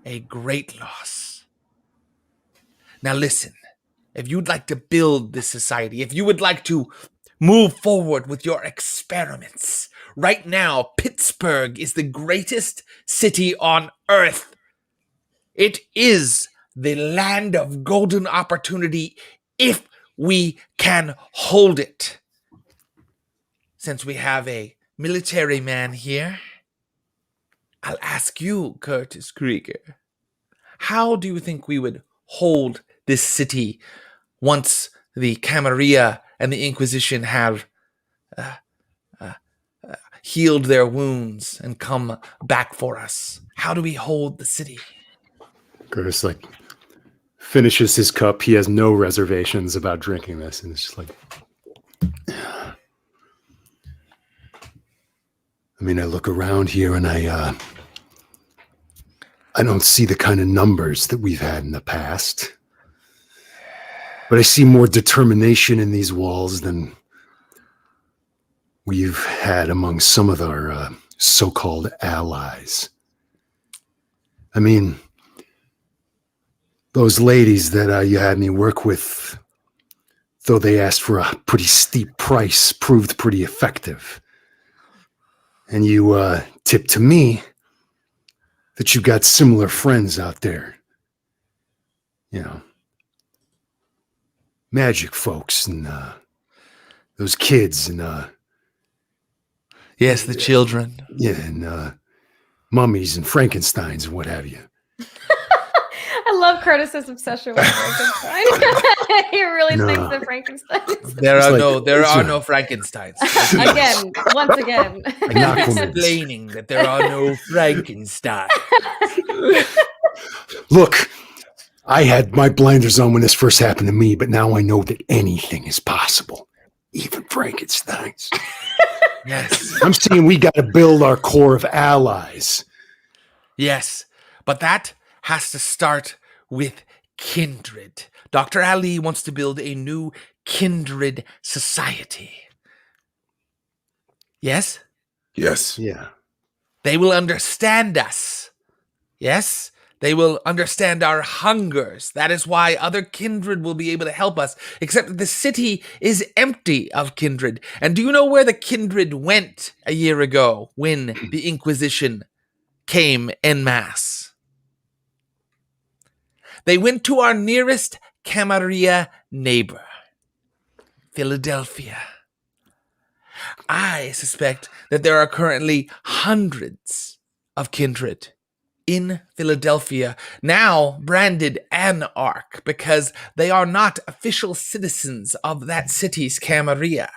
a great loss. Now listen, if you'd like to build this society, if you would like to move forward with your experiments, right now, Pittsburgh is the greatest city on earth. It is the land of golden opportunity if we can hold it. Since we have a military man here, I'll ask you, Curtis Krieger, how do you think we would hold this city once the Camarilla and the Inquisition have healed their wounds and come back for us? How do we hold the city?
Curtis finishes his cup. He has no reservations about drinking this, and it's just like, I mean, I look around here and I don't see the kind of numbers that we've had in the past, but I see more determination in these walls than we've had among some of our so-called allies. I mean, those ladies that you had me work with, though they asked for a pretty steep price, proved pretty effective. And you tipped to me that you got similar friends out there. You know, magic folks and those kids and
yes, the children.
Yeah, and mummies and Frankensteins and what have you.
I love Curtis's obsession with Frankenstein. He really thinks that Frankenstein is
there are no Frankensteins.
once again.
Explaining that there are no Frankensteins.
Look, I had my blinders on when this first happened to me, but now I know that anything is possible, even Frankenstein's.
Yes.
I'm saying we got to build our core of allies.
Yes, but that has to start with kindred. Dr. Ali wants to build a new kindred society. Yes?
Yes.
Yeah.
They will understand us. Yes? They will understand our hungers. That is why other kindred will be able to help us, except that the city is empty of kindred. And do you know where the kindred went a year ago when the Inquisition came en masse? They went to our nearest Camarilla neighbor, Philadelphia. I suspect that there are currently hundreds of kindred in Philadelphia, now branded Anarch, because they are not official citizens of that city's Camarilla.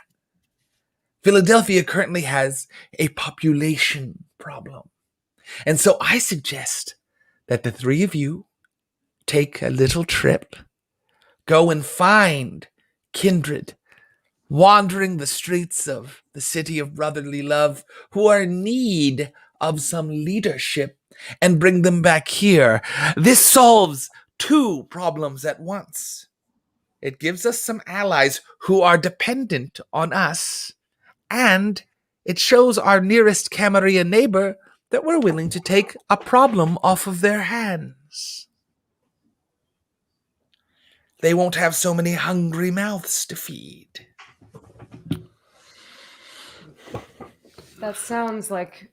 Philadelphia currently has a population problem. And so I suggest that the three of you take a little trip, go and find kindred wandering the streets of the city of brotherly love who are in need of some leadership and bring them back here. This solves two problems at once. It gives us some allies who are dependent on us, and it shows our nearest Camarilla neighbor that we're willing to take a problem off of their hands. They won't have so many hungry mouths to feed.
That sounds like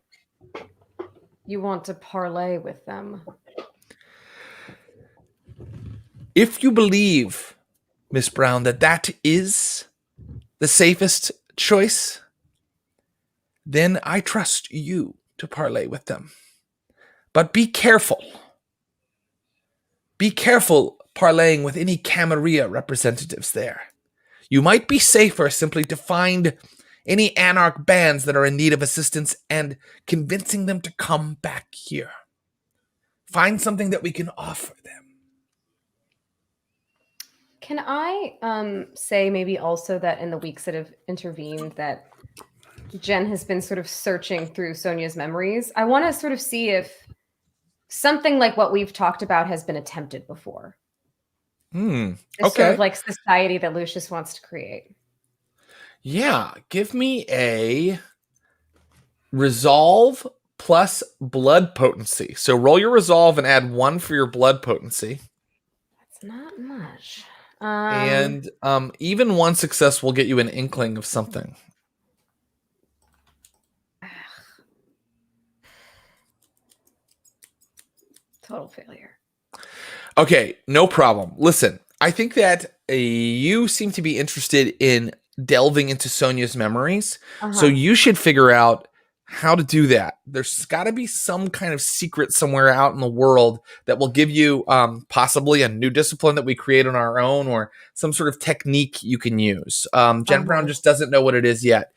you want to parlay with them.
If you believe, Miss Brown, that is the safest choice, then I trust you to parlay with them. But be careful. Be careful parlaying with any Camarilla representatives there. You might be safer simply to find any Anarch bands that are in need of assistance and convincing them to come back here. Find something that we can offer them.
Can I say maybe also that in the weeks that have intervened that Jen has been sort of searching through Sonia's memories? I want to sort of see if something like what we've talked about has been attempted before. This sort of like society that Lucius wants to create.
Yeah, give me a resolve plus blood potency. So roll your resolve and add 1 for your blood potency.
That's not much.
And even one success will get you an inkling of something.
Total failure.
Okay, no problem. Listen, I think that you seem to be interested in delving into Sonia's memories. So you should figure out how to do that. There's got to be some kind of secret somewhere out in the world that will give you possibly a new discipline that we create on our own, or some sort of technique you can use. Jen Brown just doesn't know what it is yet.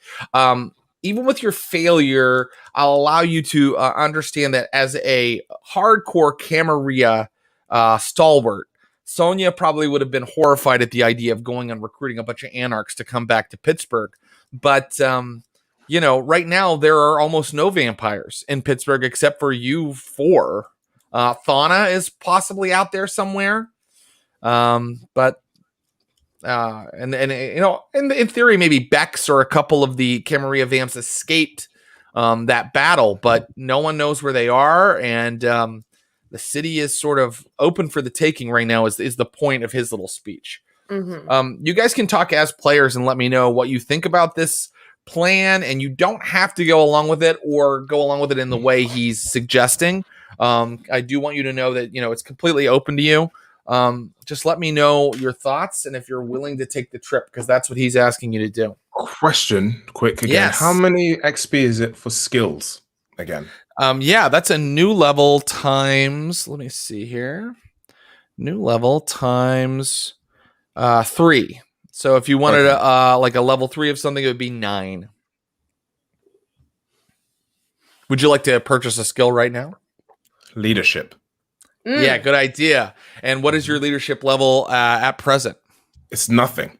Even with your failure, I'll allow you to understand that as a hardcore Camarilla stalwart, Sonia probably would have been horrified at the idea of going and recruiting a bunch of anarchs to come back to Pittsburgh. But, right now there are almost no vampires in Pittsburgh except for you 4. Thana is possibly out there somewhere. But and in theory, maybe Bex or a couple of the Camarilla Vamps escaped that battle, but no one knows where they are, and the city is sort of open for the taking right now. Is the point of his little speech.
Mm-hmm.
You guys can talk as players and let me know what you think about this plan, and you don't have to go along with it or go along with it in the way he's suggesting. I do want you to know that it's completely open to you. Just let me know your thoughts and if you're willing to take the trip, because that's what he's asking you to do.
Question, quick again.
Yes.
How many XP is it for skills again?
Yeah, that's a new level times. Let me see here. New level times 3. So if you wanted like a level 3 of something, it would be 9. Would you like to purchase a skill right now?
Leadership.
Yeah, good idea. And what is your leadership level at present?
It's nothing.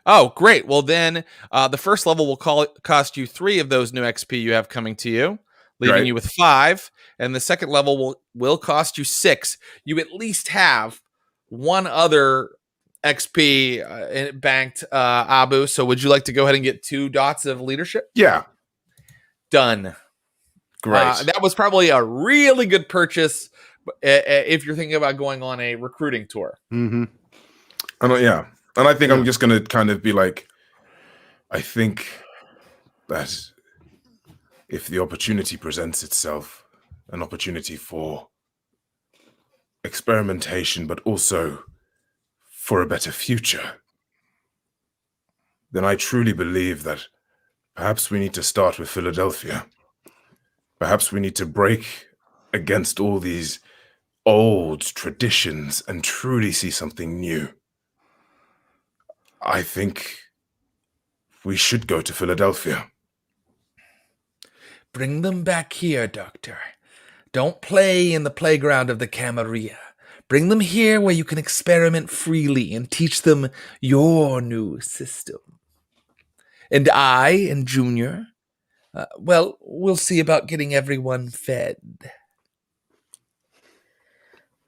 Oh, great. Well, then the first level will cost you 3 of those new XP you have coming to you, leaving you with 5. And the second level will cost you 6. You at least have one other XP banked, Abu. So would you like to go ahead and get 2 dots of leadership?
Yeah.
Done.
Great.
That was probably a really good purchase if you're thinking about going on a recruiting tour.
Mm-hmm.
And I think I'm just going to kind of be like, I think that if the opportunity presents itself, an opportunity for experimentation, but also for a better future, then I truly believe that perhaps we need to start with Philadelphia. Perhaps we need to break against all these old traditions and truly see something new. I think we should go to Philadelphia.
Bring them back here, Doctor. Don't play in the playground of the Camarilla. Bring them here where you can experiment freely and teach them your new system. And I and Junior, we'll see about getting everyone fed.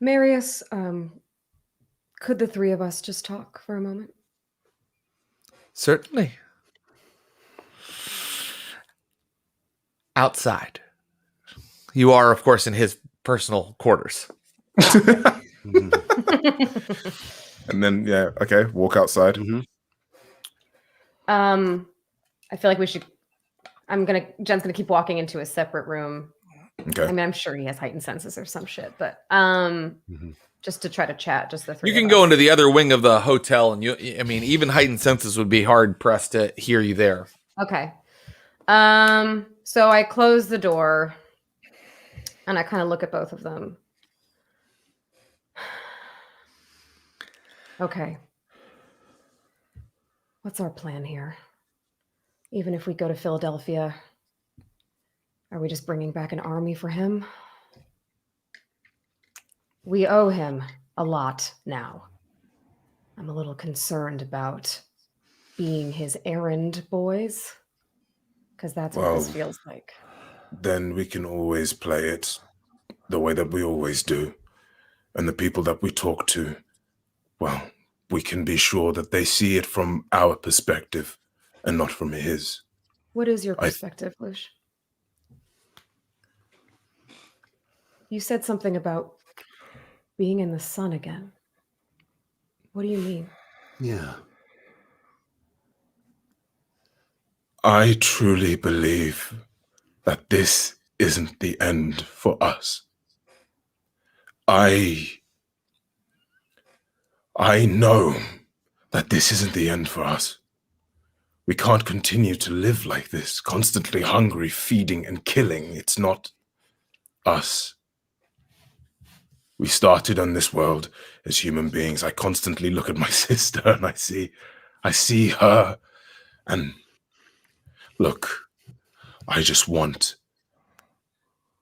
Marius, could the 3 of us just talk for a moment?
Certainly. Outside. You are, of course, in his personal quarters.
And then, walk outside.
Mm-hmm.
I feel like we should. Jen's gonna keep walking into a separate room.
Okay.
I mean, I'm sure he has heightened senses or some shit, but just to try to chat, just the 3.
You can go into the other wing of the hotel, and even heightened senses would be hard pressed to hear you there.
Okay. So I close the door, and I kind of look at both of them. Okay. What's our plan here? Even if we go to Philadelphia, are we just bringing back an army for him? We owe him a lot now. I'm a little concerned about being his errand boys, because that's what this feels like.
Then we can always play it the way that we always do. And the people that we talk to, we can be sure that they see it from our perspective and not from his.
What is your perspective, Lush? You said something about being in the sun again. What do you mean?
Yeah.
I truly believe that this isn't the end for us. I know that this isn't the end for us. We can't continue to live like this, constantly hungry, feeding and killing. It's not us. We started on this world as human beings. I constantly look at my sister and I see her, and look, I just want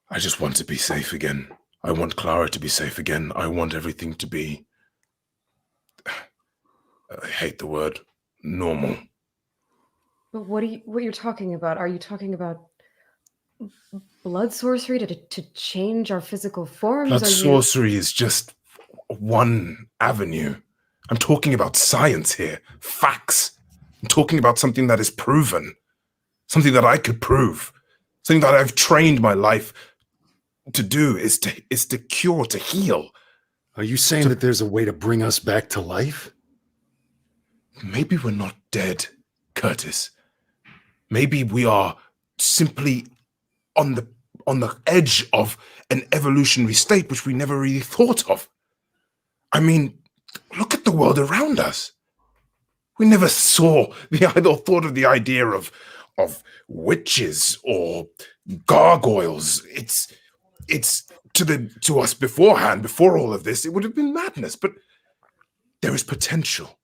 to be safe again. I want Clara to be safe again. I want everything to be, I hate the word, normal.
But what you're talking about? Are you talking about blood sorcery to change our physical forms?
Blood sorcery is just one avenue. I'm talking about science here, facts. I'm talking about something that is proven, something that I could prove, something that I've trained my life to do is to cure, to heal.
Are you saying that there's a way to bring us back to life?
Maybe we're not dead, Curtis. Maybe we are simply on the edge of an evolutionary state which we never really thought of. I mean, look at the world around us. We never saw or thought of the idea of witches or gargoyles. It's to us beforehand, before all of this, it would have been madness, but there is potential.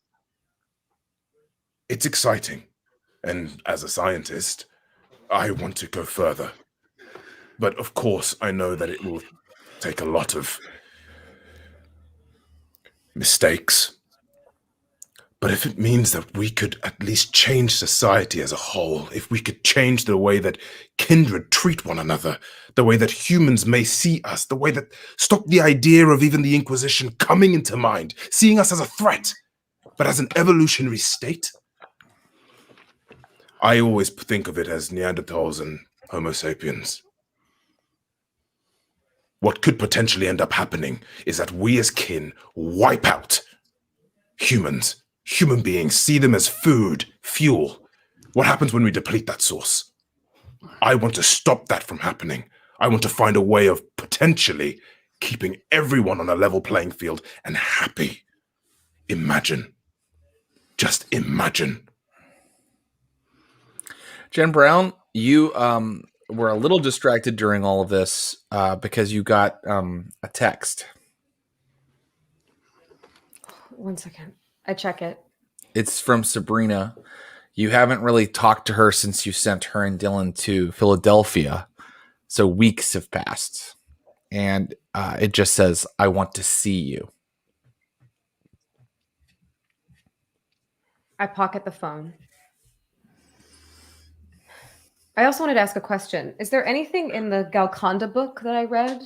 It's exciting. And as a scientist, I want to go further. But of course, I know that it will take a lot of mistakes. But if it means that we could at least change society as a whole, if we could change the way that kindred treat one another, the way that humans may see us, the way that stop the idea of even the Inquisition coming into mind, seeing us as a threat, but as an evolutionary state. I always think of it as Neanderthals and Homo sapiens. What could potentially end up happening is that we as kin wipe out humans, human beings, see them as food, fuel. What happens when we deplete that source? I want to stop that from happening. I want to find a way of potentially keeping everyone on a level playing field and happy. Imagine. Just imagine.
Jen Brown, you were a little distracted during all of this because you got a text.
1 second. I check it.
It's from Sabrina. You haven't really talked to her since you sent her and Dylan to Philadelphia. So weeks have passed. And it just says, I want to see you.
I pocket the phone. I also wanted to ask a question. Is there anything in the Galconda book that I read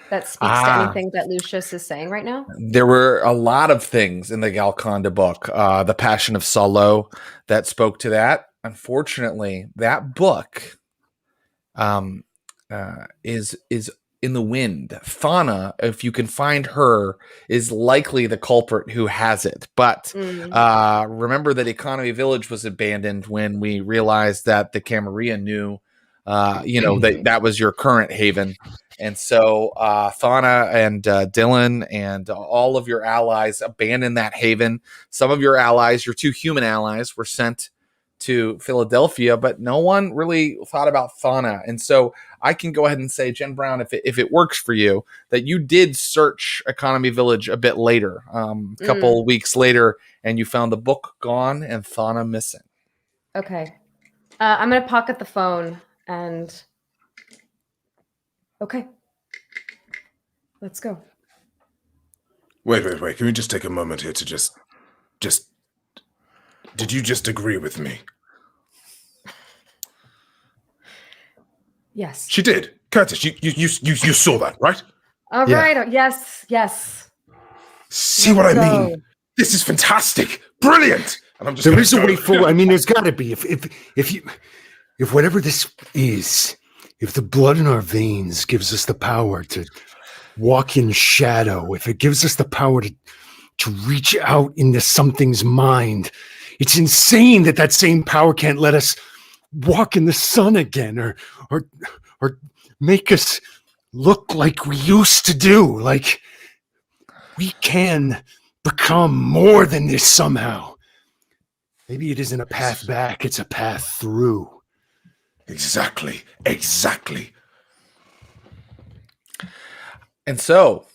that speaks to anything that Lucius is saying right now?
There were a lot of things in the Galconda book, The Passion of Salo, that spoke to that. Unfortunately, that book is in the wind. Fauna, if you can find her, is likely the culprit who has it. But remember that Economy Village was abandoned when we realized that the Camarilla knew, that was your current haven. And so Fauna and Dylan and all of your allies abandoned that haven. Some of your allies, your two human allies, were sent to Philadelphia, but no one really thought about Fauna. And so I can go ahead and say, Jen Brown, if it works for you, that you did search Economy Village a bit later, a couple weeks later, and you found the book gone and Fauna missing.
Okay. I'm going to pocket the phone and... Okay. Let's go.
Wait. Can we just take a moment here to just... Did you just agree with me?
Yes.
She did. Curtis, you saw that, right?
All right. Yes.
See what I mean? This is fantastic. Brilliant. And I'm just
there is a way forward. I mean, there's got to be. If whatever this is, if the blood in our veins gives us the power to walk in shadow, if it gives us the power to reach out into something's mind, it's insane that same power can't let us walk in the sun again or make us look like we used to do. Like we can become more than this somehow. Maybe it isn't a path back, it's a path through.
Exactly.
And so,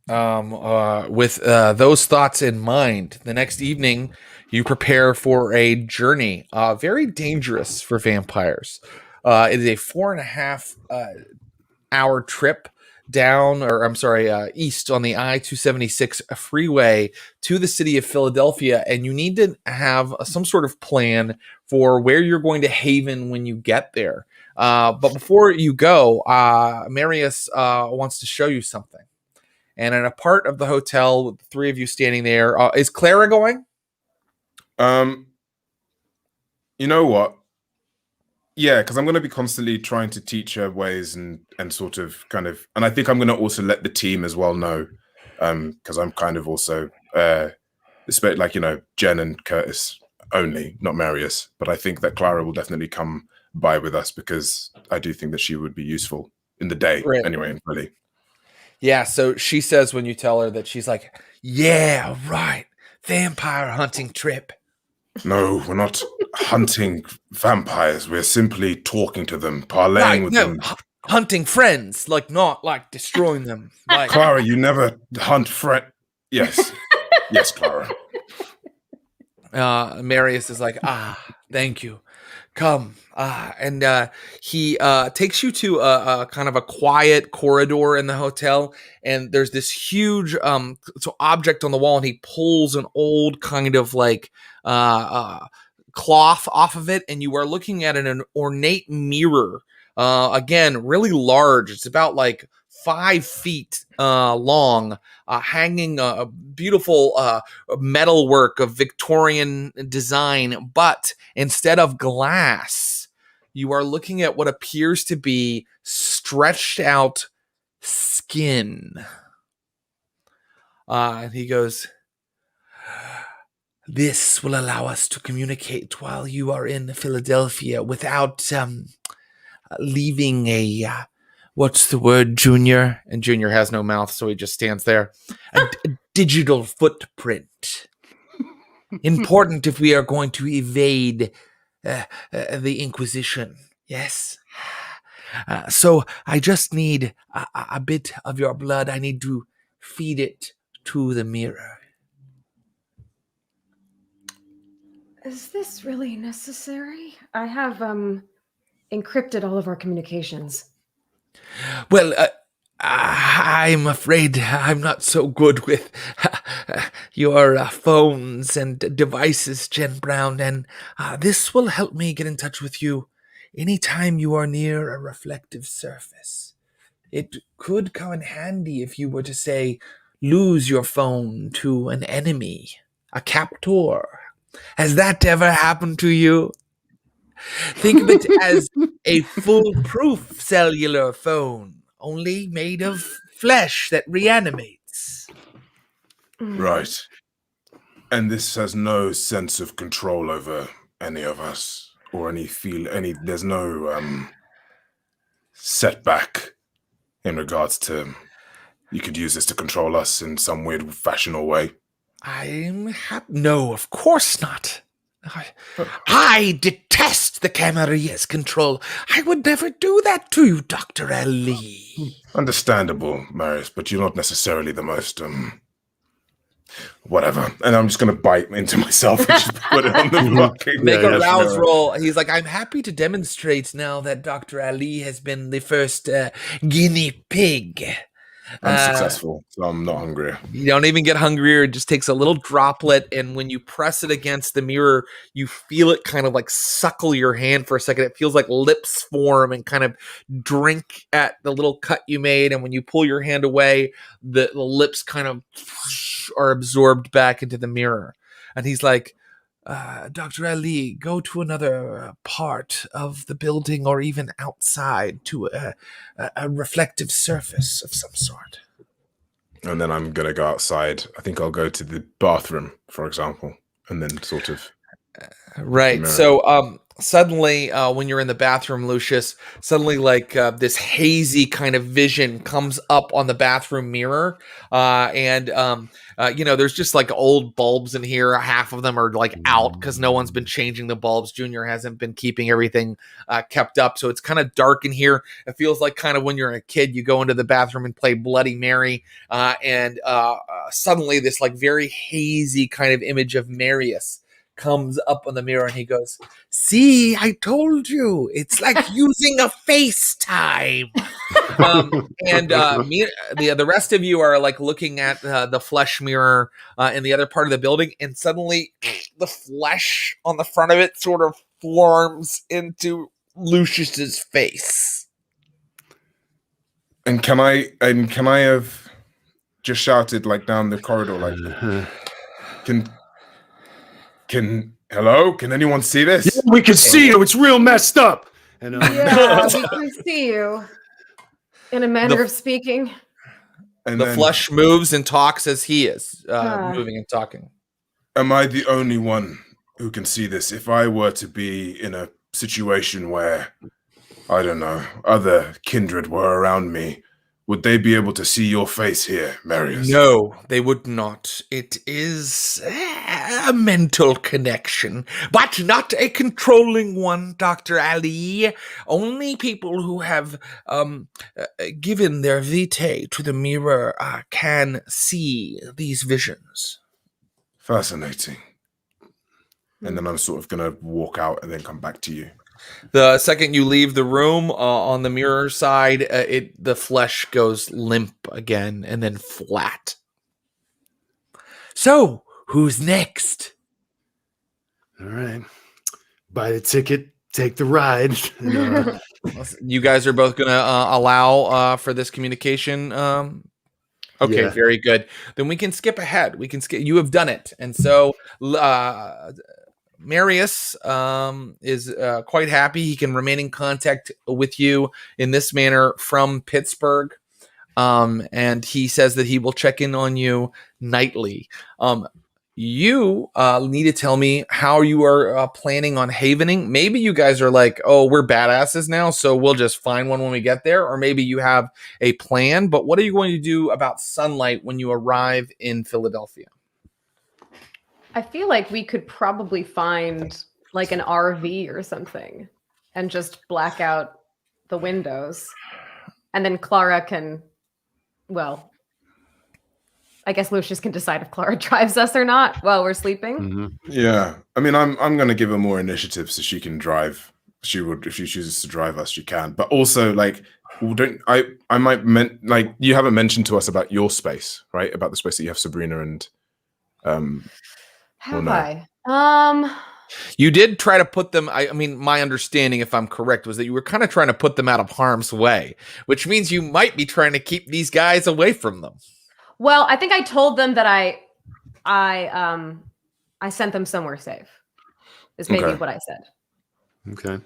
with those thoughts in mind, the next evening you prepare for a journey, very dangerous for vampires. It is a 4.5 hour trip east on the I-276 freeway to the city of Philadelphia, and you need to have some sort of plan for where you're going to haven when you get there. But before you go, Marius wants to show you something. and in a part of the hotel with the three of you standing there. Is Clara going?
You know what? Yeah, because I'm going to be constantly trying to teach her ways and sort of kind of, and I think I'm going to also let the team as well know, because I'm kind of also, like, you know, Jen and Curtis only, not Marius, but I think that Clara will definitely come by with us because I do think that she would be useful in the day anyway, and really.
Yeah, so she says when you tell her that, she's like, yeah, right, vampire hunting trip.
No, we're not hunting vampires. We're simply talking to them, parlaying with them.
Hunting friends, like not like destroying them. Like
Clara, you never hunt Yes. Yes, Clara.
Marius is like, thank you. Come. And he takes you to a kind of a quiet corridor in the hotel, and there's this huge object on the wall, and he pulls an old kind of like cloth off of it, and you are looking at an ornate mirror. Again, really large. It's about like 5 feet long, hanging a beautiful metalwork of Victorian design, but instead of glass, you are looking at what appears to be stretched out skin. And he goes, this will allow us to communicate while you are in Philadelphia without leaving a, what's the word, Junior? And Junior has no mouth, so he just stands there. A digital footprint. Important if we are going to evade the Inquisition. Yes. So I just need a bit of your blood. I need to feed it to the mirror.
Is this really necessary? I have encrypted all of our communications.
Well, I'm afraid I'm not so good with your phones and devices, Jen Brown, and this will help me get in touch with you anytime you are near a reflective surface. It could come in handy if you were to, say, lose your phone to an enemy, a captor. Has that ever happened to you? Think of it as a foolproof cellular phone, only made of flesh that reanimates.
Right. And this has no sense of control over any of us or there's no setback in regards to you could use this to control us in some weird fashion or way.
No, of course not. I detest the Camaria's control. I would never do that to you, Dr. Ali.
Understandable, Marius, but you're not necessarily the most, whatever. And I'm just going to bite into myself and just put it on the fucking...
Make a rouse roll. He's like, I'm happy to demonstrate now that Dr. Ali has been the first guinea pig.
I'm successful, so I'm not hungry.
You don't even get hungrier. It just takes a little droplet, and when you press it against the mirror, you feel it kind of like suckle your hand for a second. It feels like lips form and kind of drink at the little cut you made, and when you pull your hand away, the lips kind of are absorbed back into the mirror. And he's like, Dr. Ali, go to another part of the building or even outside to a reflective surface of some sort.
And then I'm going to go outside. I think I'll go to the bathroom, for example, and then sort of...
Right. Mirror. So suddenly, when you're in the bathroom, Lucius, suddenly like this hazy kind of vision comes up on the bathroom mirror. There's just like old bulbs in here. Half of them are like out because no one's been changing the bulbs. Junior hasn't been keeping everything kept up. So it's kind of dark in here. It feels like kind of when you're a kid, you go into the bathroom and play Bloody Mary. And suddenly this like very hazy kind of image of Marius comes up on the mirror, and he goes, see, I told you, it's like using a FaceTime. The rest of you are like looking at the flesh mirror in the other part of the building, and suddenly the flesh on the front of it sort of forms into Lucius's face.
And can I have just shouted like down the corridor, like, hello? Can anyone see this?
Yeah, we can see you. It's real messed up. And
Yeah, we can see you. In a manner of speaking.
And
the
then,
flesh moves and talks as he is moving and talking.
Am I the only one who can see this? If I were to be in a situation where, I don't know, other kindred were around me, would they be able to see your face here, Marius?
No, they would not. It is a mental connection, but not a controlling one, Dr. Ali. Only people who have given their vitae to the mirror can see these visions.
Fascinating. And then I'm sort of going to walk out and then come back to you.
The second you leave the room, on the mirror side, the flesh goes limp again and then flat. So, who's next?
all right. Buy the ticket, take the ride.
You guys are both going to allow for this communication. Okay,
Yeah.
very good. Then we can skip ahead. We can skip. You have done it, and so Marius is quite happy. He can remain in contact with you in this manner from Pittsburgh, and he says that he will check in on you nightly. You need to tell me how you are planning on havening. Maybe you guys are like, oh, we're badasses now, so we'll just find one when we get there. Or maybe you have a plan. But what are you going to do about sunlight when you arrive in Philadelphia?
I feel like we could probably find like an RV or something and just black out the windows. And then Clara can, well, I guess Lucius can decide if Clara drives us or not while we're sleeping.
Mm-hmm.
Yeah. I mean, I'm going to give her more initiative so she can drive. She would, if she chooses to drive us, she can. But also, like, I might like, you haven't mentioned to us about your space, right? About the space that you have Sabrina and
Have
no?
I?
You did try to put them. I mean, my understanding, if I'm correct, was that you were kind of trying to put them out of harm's way, which means you might be trying to keep these guys away from them.
Well, I think I told them that I sent them somewhere safe. Is maybe what I said.
Okay.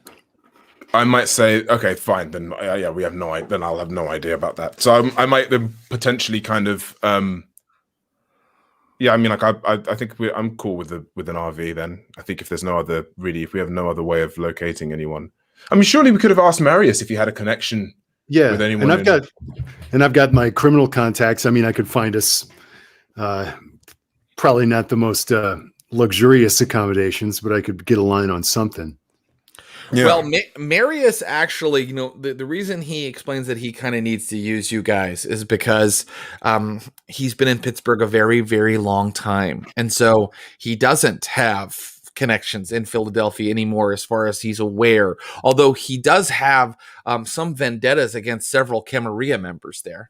I might say, okay, fine. Then yeah, we have no idea. Then I'll have no idea about that. So I might then potentially kind of, yeah. I mean, like I think I'm cool with an RV. Then I think if there's no other if we have no other way of locating anyone, I mean, surely we could have asked Marius if he had a connection.
Yeah,
with anyone
and I've got my criminal contacts. I mean, I could find us probably not the most luxurious accommodations, but I could get a line on something.
Yeah.
Well, Marius actually, you know, the reason he explains that he kind of needs to use you guys is because he's been in Pittsburgh a very, very long time. And so he doesn't have connections in Philadelphia anymore as far as he's aware, although he does have some vendettas against several Camarilla members there.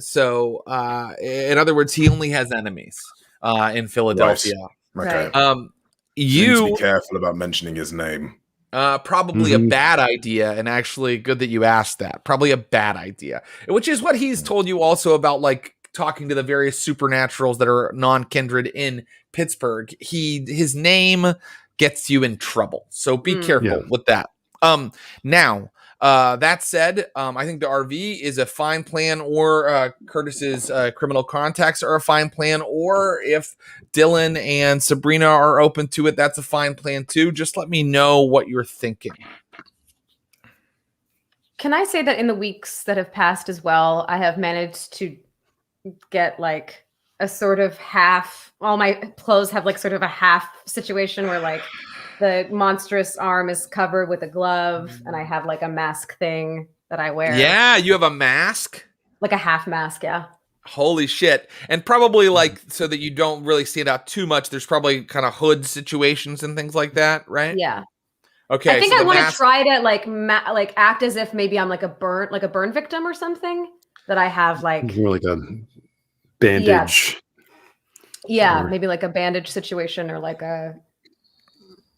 So in other words, he only has enemies in Philadelphia.
Right.
Right.
You need to be careful about mentioning his name.
Probably a bad idea, and actually good that you asked that. Probably a bad idea, which is what he's told you also about, like, talking to the various supernaturals that are non-kindred in Pittsburgh. His name gets you in trouble, so be careful with that. Now, that said, I think the RV is a fine plan, or Curtis's criminal contacts are a fine plan, or if Dylan and Sabrina are open to it, that's a fine plan too. Just let me know what you're thinking.
Can I say that in the weeks that have passed as well, I have managed to get like a sort of half, all my clothes have like sort of a half situation where like the monstrous arm is covered with a glove and I have like a mask thing that I wear.
Yeah, you have a mask?
Like a half mask, yeah.
Holy shit. And probably like so that you don't really stand out too much, there's probably kind of hood situations and things like that, right?
Yeah.
Okay.
I think I want to try to like act as if maybe I'm like a burn victim or something, that I have like
more like a bandage.
Yeah, maybe like a bandage situation or like a,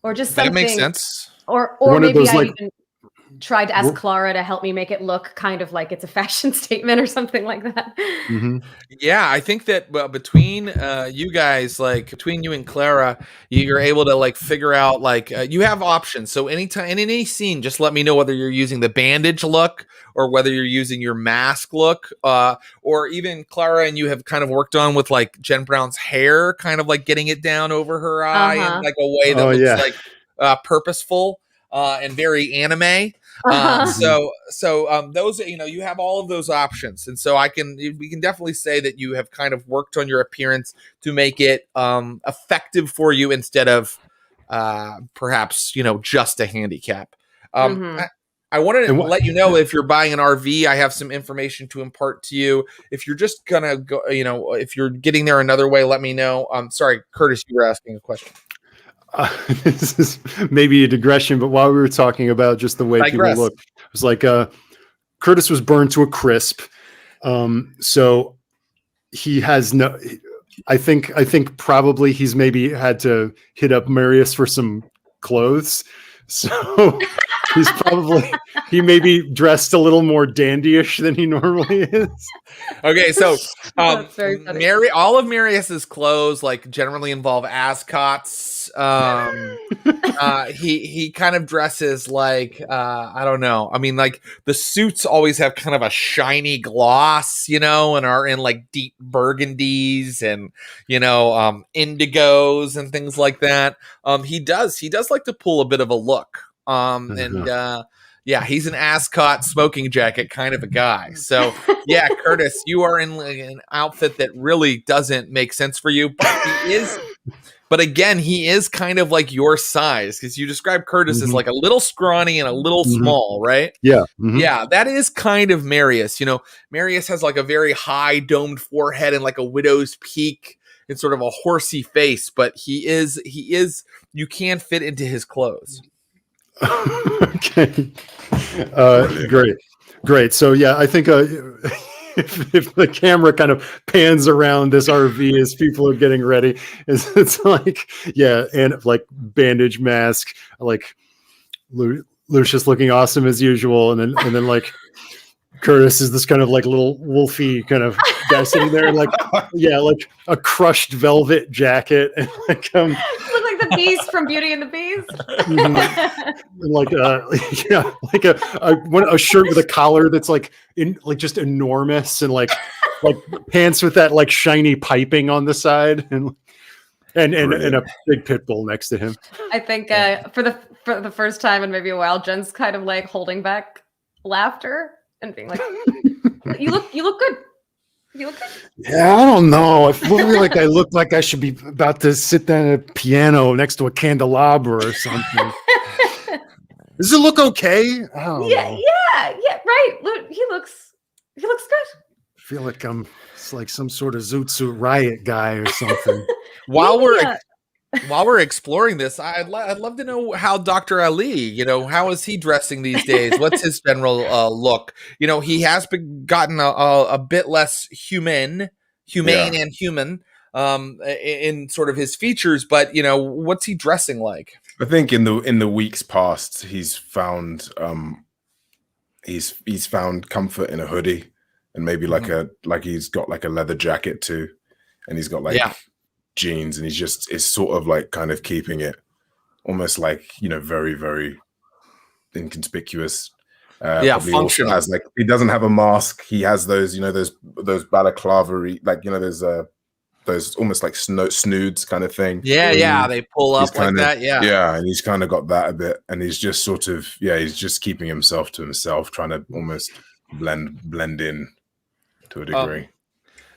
or just something.
That makes sense.
Or
one
maybe
of those,
I
like,
even tried to ask Clara to help me make it look kind of like it's a fashion statement or something like that.
Yeah, I think that between you guys, like between you and Clara, you're able to like figure out like you have options. So anytime in any scene, just let me know whether you're using the bandage look or whether you're using your mask look, or even Clara and you have kind of worked on with like Jen Brown's hair, kind of like getting it down over her eye in like a way that looks like purposeful and very anime. So those, you have all of those options. And so we can definitely say that you have kind of worked on your appearance to make it effective for you instead of perhaps, just a handicap. I wanted to let you know if you're buying an RV, I have some information to impart to you. If you're just going to go, if you're getting there another way, let me know. Sorry, Curtis, you were asking a question.
This is maybe a digression, but while we were talking about just the way people look, it was like Curtis was burned to a crisp. So he has no. I think probably he's maybe had to hit up Marius for some clothes. So he may be dressed a little more dandyish than he normally is.
Okay, so all of Marius's clothes like generally involve ascots. He kind of dresses like I don't know. I mean, like the suits always have kind of a shiny gloss, and are in like deep burgundies and indigos and things like that. He does like to pull a bit of a look. He's an ascot smoking jacket kind of a guy. So yeah, Curtis, you are in an outfit that really doesn't make sense for you, but he is kind of like your size, because you describe Curtis as like a little scrawny and a little small, right?
Yeah.
Yeah, that is kind of Marius. Marius has like a very high domed forehead and like a widow's peak and sort of a horsey face, but he is you can fit into his clothes.
Okay. Great. So yeah, I think if the camera kind of pans around this RV as people are getting ready, it's like, and like bandage mask, like Lucius looking awesome as usual, and then like Curtis is this kind of like little wolfy kind of guy sitting there, like like a crushed velvet jacket, and like
look like the Beast from Beauty and the Beast.
Like a shirt with a collar that's like just enormous, and like pants with that like shiny piping on the side, and a big pit bull next to him.
I think for the first time in maybe a while, Jen's kind of like holding back laughter and being like, "You look good. You look good."
Yeah, I don't know. I feel like I look like I should be about to sit down at a piano next to a candelabra or something. Does it look okay? I don't know.
Yeah, right. Look, he looks good.
I feel like it's like some sort of Zoot Suit Riot guy or something.
While we're exploring this, I'd love to know how Dr. Ali, how is he dressing these days? What's his general look? He has gotten a bit less humane and human in sort of his features, but what's he dressing like?
I think in the weeks past, he's found comfort in a hoodie, and maybe like he's got like a leather jacket too, and he's got like jeans, and it's sort of like kind of keeping it almost like very, very inconspicuous.
Functional.
Has, like, he doesn't have a mask. He has those those balaclava, like those almost like snoods kind of thing.
They pull up like that.
And he's kind of got that a bit, and he's just sort of he's just keeping himself to himself, trying to almost blend in to a degree.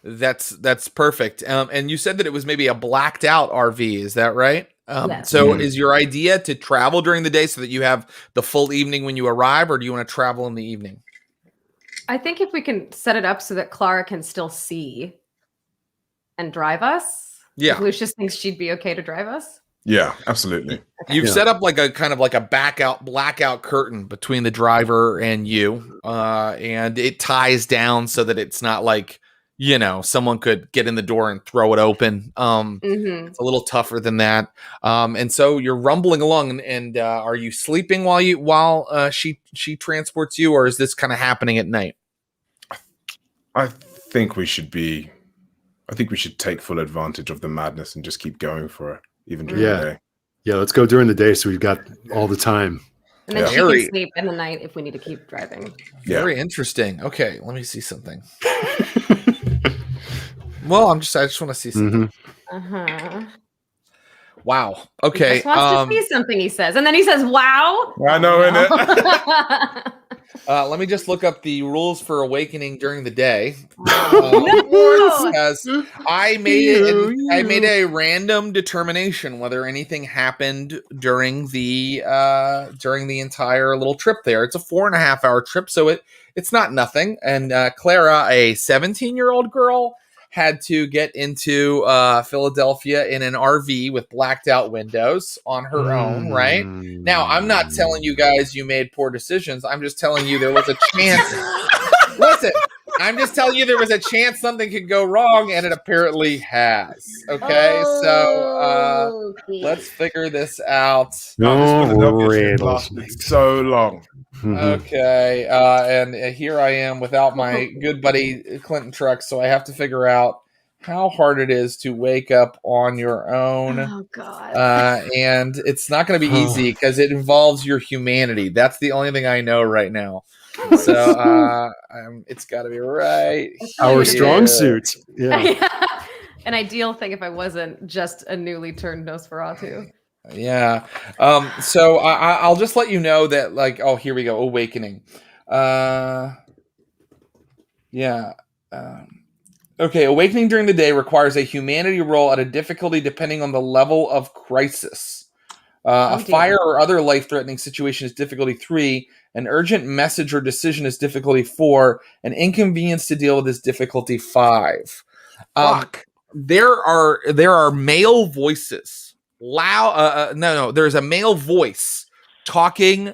That's perfect. And you said that it was maybe a blacked out RV. Is that right? So is your idea to travel during the day so that you have the full evening when you arrive, or do you want to travel in the evening?
I think if we can set it up so that Clara can still see and drive us.
Yeah.
If Lucius thinks she'd be okay to drive us.
Yeah, absolutely.
Okay.
You've set up like a kind of like a blackout curtain between the driver and you, and it ties down so that it's not like, someone could get in the door and throw it open.
Mm-hmm.
It's a little tougher than that. And so you're rumbling along, and are you sleeping while she transports you, or is this kind of happening at night?
I think we should take full advantage of the madness and just keep going for it, even during the day.
Yeah, let's go during the day so we've got all the time.
And then she can sleep in the night if we need to keep driving.
Very interesting. Okay, let me see something. Well, I just want to see something.
Uh-huh.
Wow. Okay.
He just wants to see something, he says. And then he says, wow.
I know, innit?
Let me just look up the rules for awakening during the day. Because I made a random determination whether anything happened during the entire little trip there. It's a 4.5-hour trip, so it's not nothing. And Clara, a 17-year-old girl, had to get into Philadelphia in an RV with blacked out windows on her own, right? Now, I'm not telling you guys you made poor decisions. I'm just telling you there was a chance. Listen, I'm just telling you there was a chance something could go wrong, and it apparently has. Okay, so let's figure this out.
So long.
Okay, and here I am without my good buddy Clinton Truck, so I have to figure out how hard it is to wake up on your own.
Oh, God.
And it's not going to be easy because it involves your humanity. That's the only thing I know right now. So it's got to be right.
Our strong suit. Yeah.
An ideal thing if I wasn't just a newly turned Nosferatu.
Yeah. So I'll just let you know that, like, oh, here we go. Awakening. Yeah. Okay. Awakening during the day requires a humanity roll at a difficulty depending on the level of crisis. A fire or other life-threatening situation is difficulty 3. An urgent message or decision is difficulty 4. An inconvenience to deal with is difficulty 5.
Fuck.
There are male voices. There's a male voice talking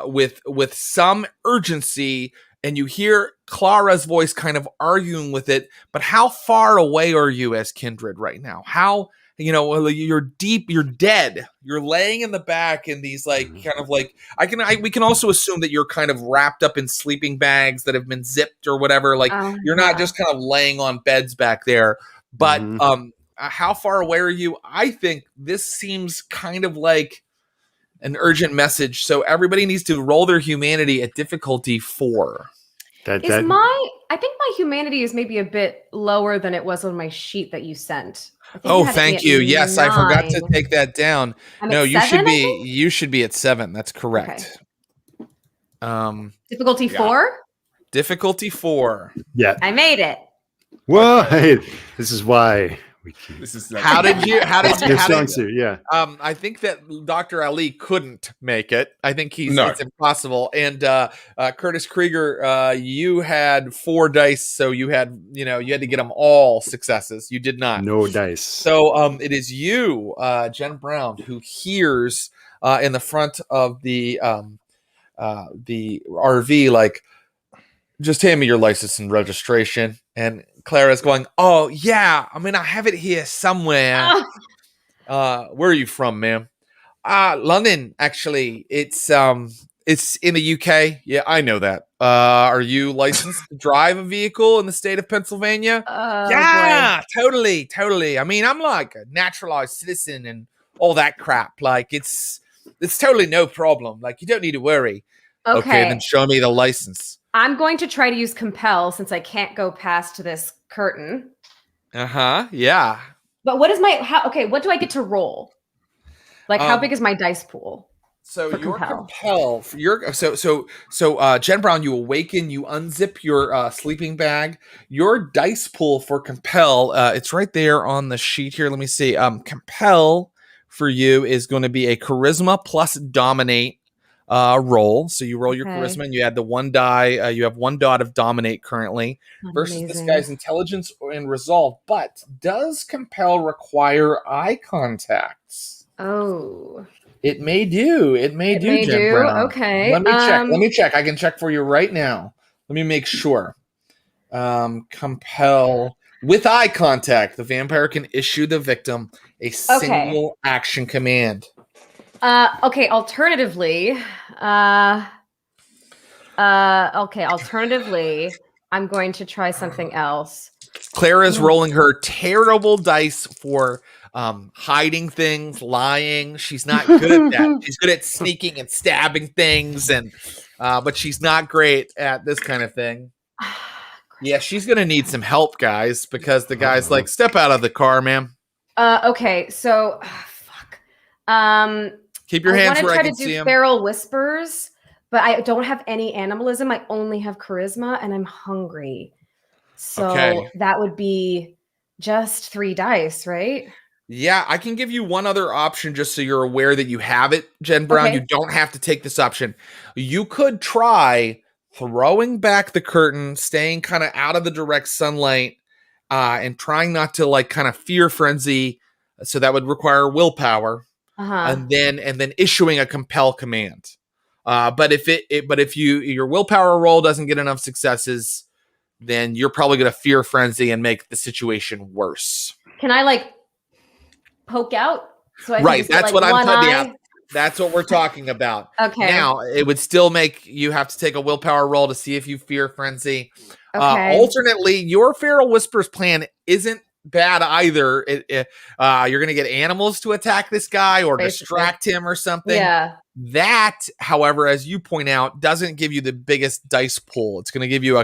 with some urgency, and you hear Clara's voice kind of arguing with it. But how far away are you as Kindred right now? How, you're deep, you're dead, you're laying in the back in these kind of like, we can also assume that you're kind of wrapped up in sleeping bags that have been zipped or whatever. Like you're not just kind of laying on beds back there, but how far away are you? I think this seems kind of like an urgent message. So everybody needs to roll their humanity at difficulty 4.
I think my humanity is maybe a bit lower than it was on my sheet that you sent.
Oh, thank you. Yes, 9. I forgot to take that down. No, you
7,
should be at 7. That's correct.
Okay. Difficulty 4?
Difficulty 4.
Yeah.
I made it.
Well, hey, this is why
how did you
yeah.
I think that Dr. Ali couldn't make it. I think it's impossible. And Curtis Krieger, you had 4 dice, so you had to get them all successes. You did not.
No dice.
So it is you, Jen Brown, who hears in the front of the RV, like, just hand me your license and registration. And Clara's going, oh, yeah, I mean, I have it here somewhere. Where are you from, ma'am? London, actually. It's in the UK. Yeah, I know that. Are you licensed to drive a vehicle in the state of Pennsylvania? Yeah, boy. Totally. I mean, I'm like a naturalized citizen and all that crap. Like, it's totally no problem. Like, you don't need to worry. Okay, then show me the license.
I'm going to try to use compel since I can't go past this curtain.
Yeah.
But what is what do I get to roll? Like, how big is my dice pool?
So your compel. So Jen Brown, you awaken, you unzip your sleeping bag. Your dice pool for compel, it's right there on the sheet here. Let me see. Compel for you is going to be a charisma plus dominate roll. So you roll your charisma and you add the 1 die. You have 1 dot of dominate currently versus this guy's intelligence and resolve. But does compel require eye contacts?
Oh,
it may do. It may do. Jen Brown.
Okay.
Let me check. I can check for you right now. Let me make sure. Compel with eye contact. The vampire can issue the victim a single action command.
Okay. Alternatively, I'm going to try something else.
Clara's rolling her terrible dice for hiding things, lying. She's not good at that. She's good at sneaking and stabbing things, but she's not great at this kind of thing. Yeah, she's gonna need some help, guys, because the guy's like, "Step out of the car, ma'am."
Okay, so fuck.
Keep your hands where I can see them.
I want to try to do feral whispers, but I don't have any animalism. I only have charisma, and I'm hungry. So that would be just 3 dice, right?
Yeah, I can give you one other option just so you're aware that you have it, Jen Brown. Okay. You don't have to take this option. You could try throwing back the curtain, staying kind of out of the direct sunlight, and trying not to like kind of fear frenzy. So that would require willpower, and then issuing a compel command. But if your willpower roll doesn't get enough successes, then you're probably going to fear frenzy and make the situation worse.
Can I like poke out? So
right. That's what I'm talking about. That's what we're talking about.
Okay.
Now, it would still make you have to take a willpower roll to see if you fear frenzy. Alternately, your Feral Whispers plan isn't bad either. You're going to get animals to attack this guy or distract him or something.
Yeah.
That, however, as you point out, doesn't give you the biggest dice pool. It's going to give you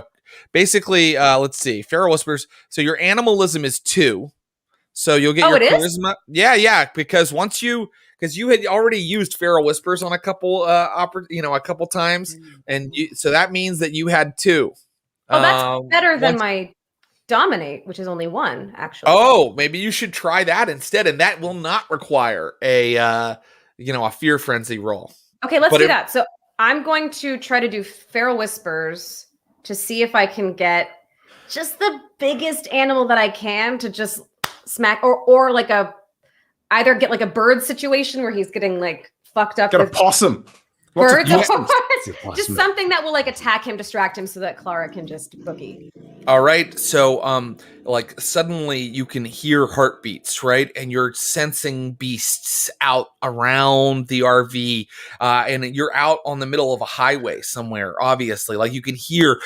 basically, let's see, Feral Whispers. So your animalism is 2. So you'll get your charisma. Yeah, because you had already used Feral Whispers on a couple times, and so that means that you had 2.
Oh, that's better than my Dominate, which is only 1, actually.
Oh, maybe you should try that instead, and that will not require a fear frenzy roll.
Okay, let's do that. So I'm going to try to do Feral Whispers to see if I can get just the biggest animal that I can to just smack, or like either get like a bird situation where he's getting like fucked up.
Get a possum.
Birds, just something that will like attack him, distract him, so that Clara can just boogie.
All right, so like suddenly you can hear heartbeats, right, and you're sensing beasts out around the RV, and you're out on the middle of a highway somewhere. Obviously, like you can hear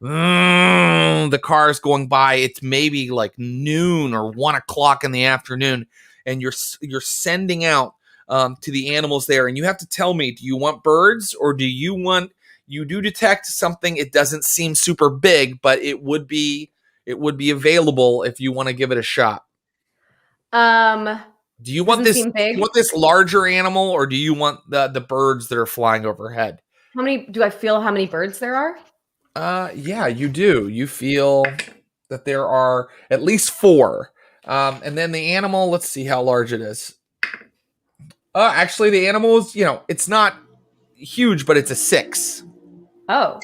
the cars going by. It's maybe like noon or 1 o'clock in the afternoon, and you're sending out to the animals there, and you have to tell me, do you want birds or do you do detect something? It doesn't seem super big, but it would be available if you want to give it a shot. Do you want this? Do you want this larger animal, or do you want the birds that are flying overhead?
How many birds there are?
Yeah, you do. You feel that there are at least 4. And then the animal, let's see how large it is. Actually, the animal is, it's not huge, but it's a 6.
Oh.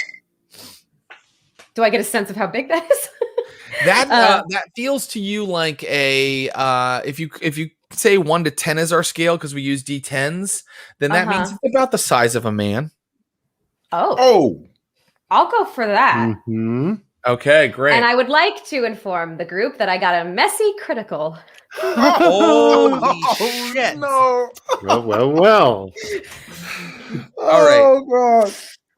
Do I get a sense of how big that is?
That feels to you like a if you say 1 to 10 is our scale because we use D10s, then that means it's about the size of a man.
Oh. I'll go for that.
Mm-hmm.
Okay, great.
And I would like to inform the group that I got a messy critical.
Holy shit!
No.
Well.
All right.
Oh god.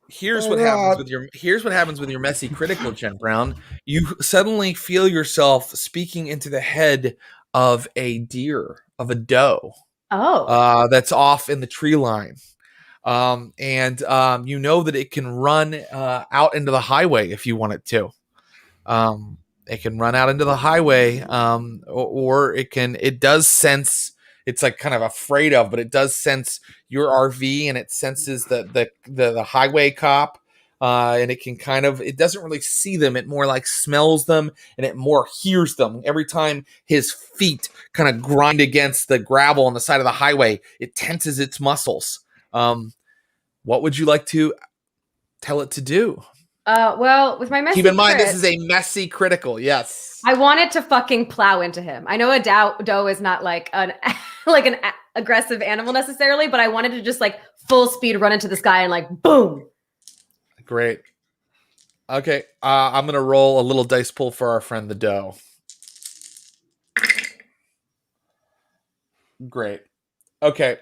Here's what happens with your messy critical, Jen Brown. You suddenly feel yourself speaking into the head of a deer, of a doe.
Oh.
That's off in the tree line. And you know that it can run out into the highway if you want it to. It can run out into the highway, or it does sense, it's like kind of afraid of, but it does sense your RV, and it senses the highway cop, and it doesn't really see them. It more like smells them, and it more hears them. Every time his feet kind of grind against the gravel on the side of the highway, it tenses its muscles. What would you like to tell it to do?
Well, with my messy
keep in mind this is a messy critical. Yes,
I wanted to fucking plow into him. I know a doe is not like an aggressive animal necessarily, but I wanted to just like full speed run into this guy and like boom.
Great. Okay, I'm gonna roll a little dice pull for our friend the doe. Great. Okay.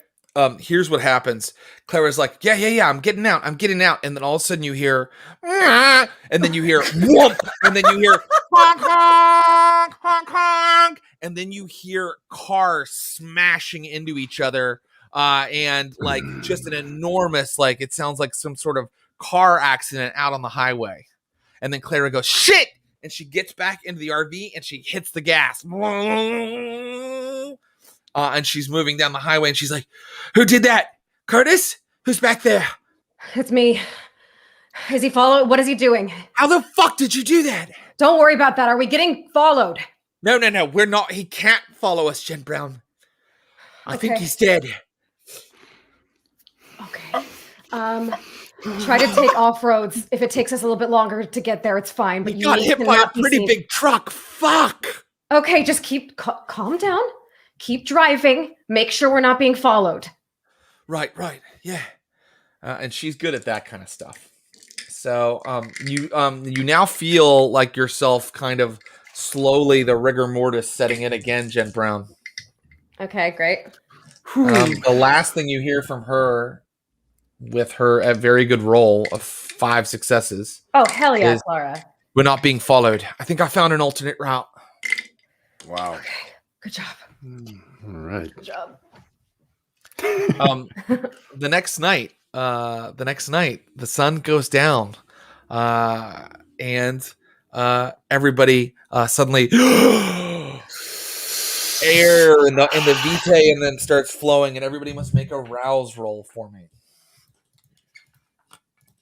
Here's what happens. Clara's like, yeah, I'm getting out. And then all of a sudden you hear, "Meow," and then you hear, whoop, and then you hear, honk, honk, honk, honk, and then you hear cars smashing into each other. And like just an enormous, like, it sounds like some sort of car accident out on the highway. And then Clara goes, shit! And she gets back into the RV and she hits the gas. And she's moving down the highway and she's like, who did that? Curtis? Who's back there?
It's me. Is he following? What is he doing?
How the fuck did you do that?
Don't worry about that. Are we getting followed?
No, we're not. He can't follow us, Jen Brown. I think he's dead.
Okay. Try to take off roads. If it takes us a little bit longer to get there, it's fine. But
we got hit by a pretty big truck. Fuck.
Okay, just keep calm down. Keep driving. Make sure we're not being followed.
Right. Yeah. And she's good at that kind of stuff. So you now feel like yourself kind of slowly the rigor mortis setting in again, Jen Brown.
Okay, great.
The last thing you hear from her, with her a very good roll of 5 successes.
Oh, hell yeah, Clara.
We're not being followed. I think I found an alternate route.
Wow.
Okay, good job.
All right.
Good job.
The next night, the sun goes down, and everybody suddenly air in the vitae and then starts flowing, and everybody must make a rouse roll for me.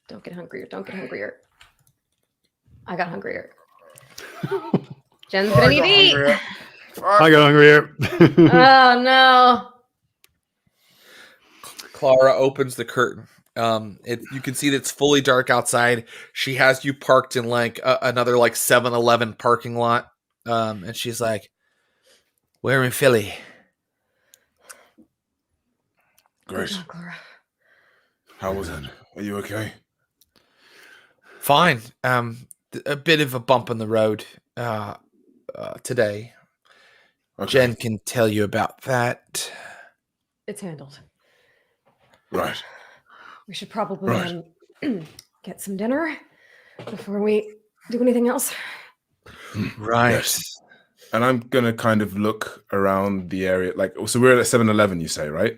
Don't get hungrier. I got hungrier. Jen's gonna need to eat.
I got hungrier.
Oh no.
Clara opens the curtain. You can see that it's fully dark outside. She has you parked in like another like 7-Eleven parking lot. And she's like, we're in Philly.
Great.
Oh, Clara.
How was it? Are you okay?
Fine. A bit of a bump in the road today. Okay. Jen can tell you about that.
It's handled.
Right.
We should probably get some dinner before we do anything else.
Right.
Yes. And I'm going to kind of look around the area. Like, so we're at 7-Eleven, you say, right?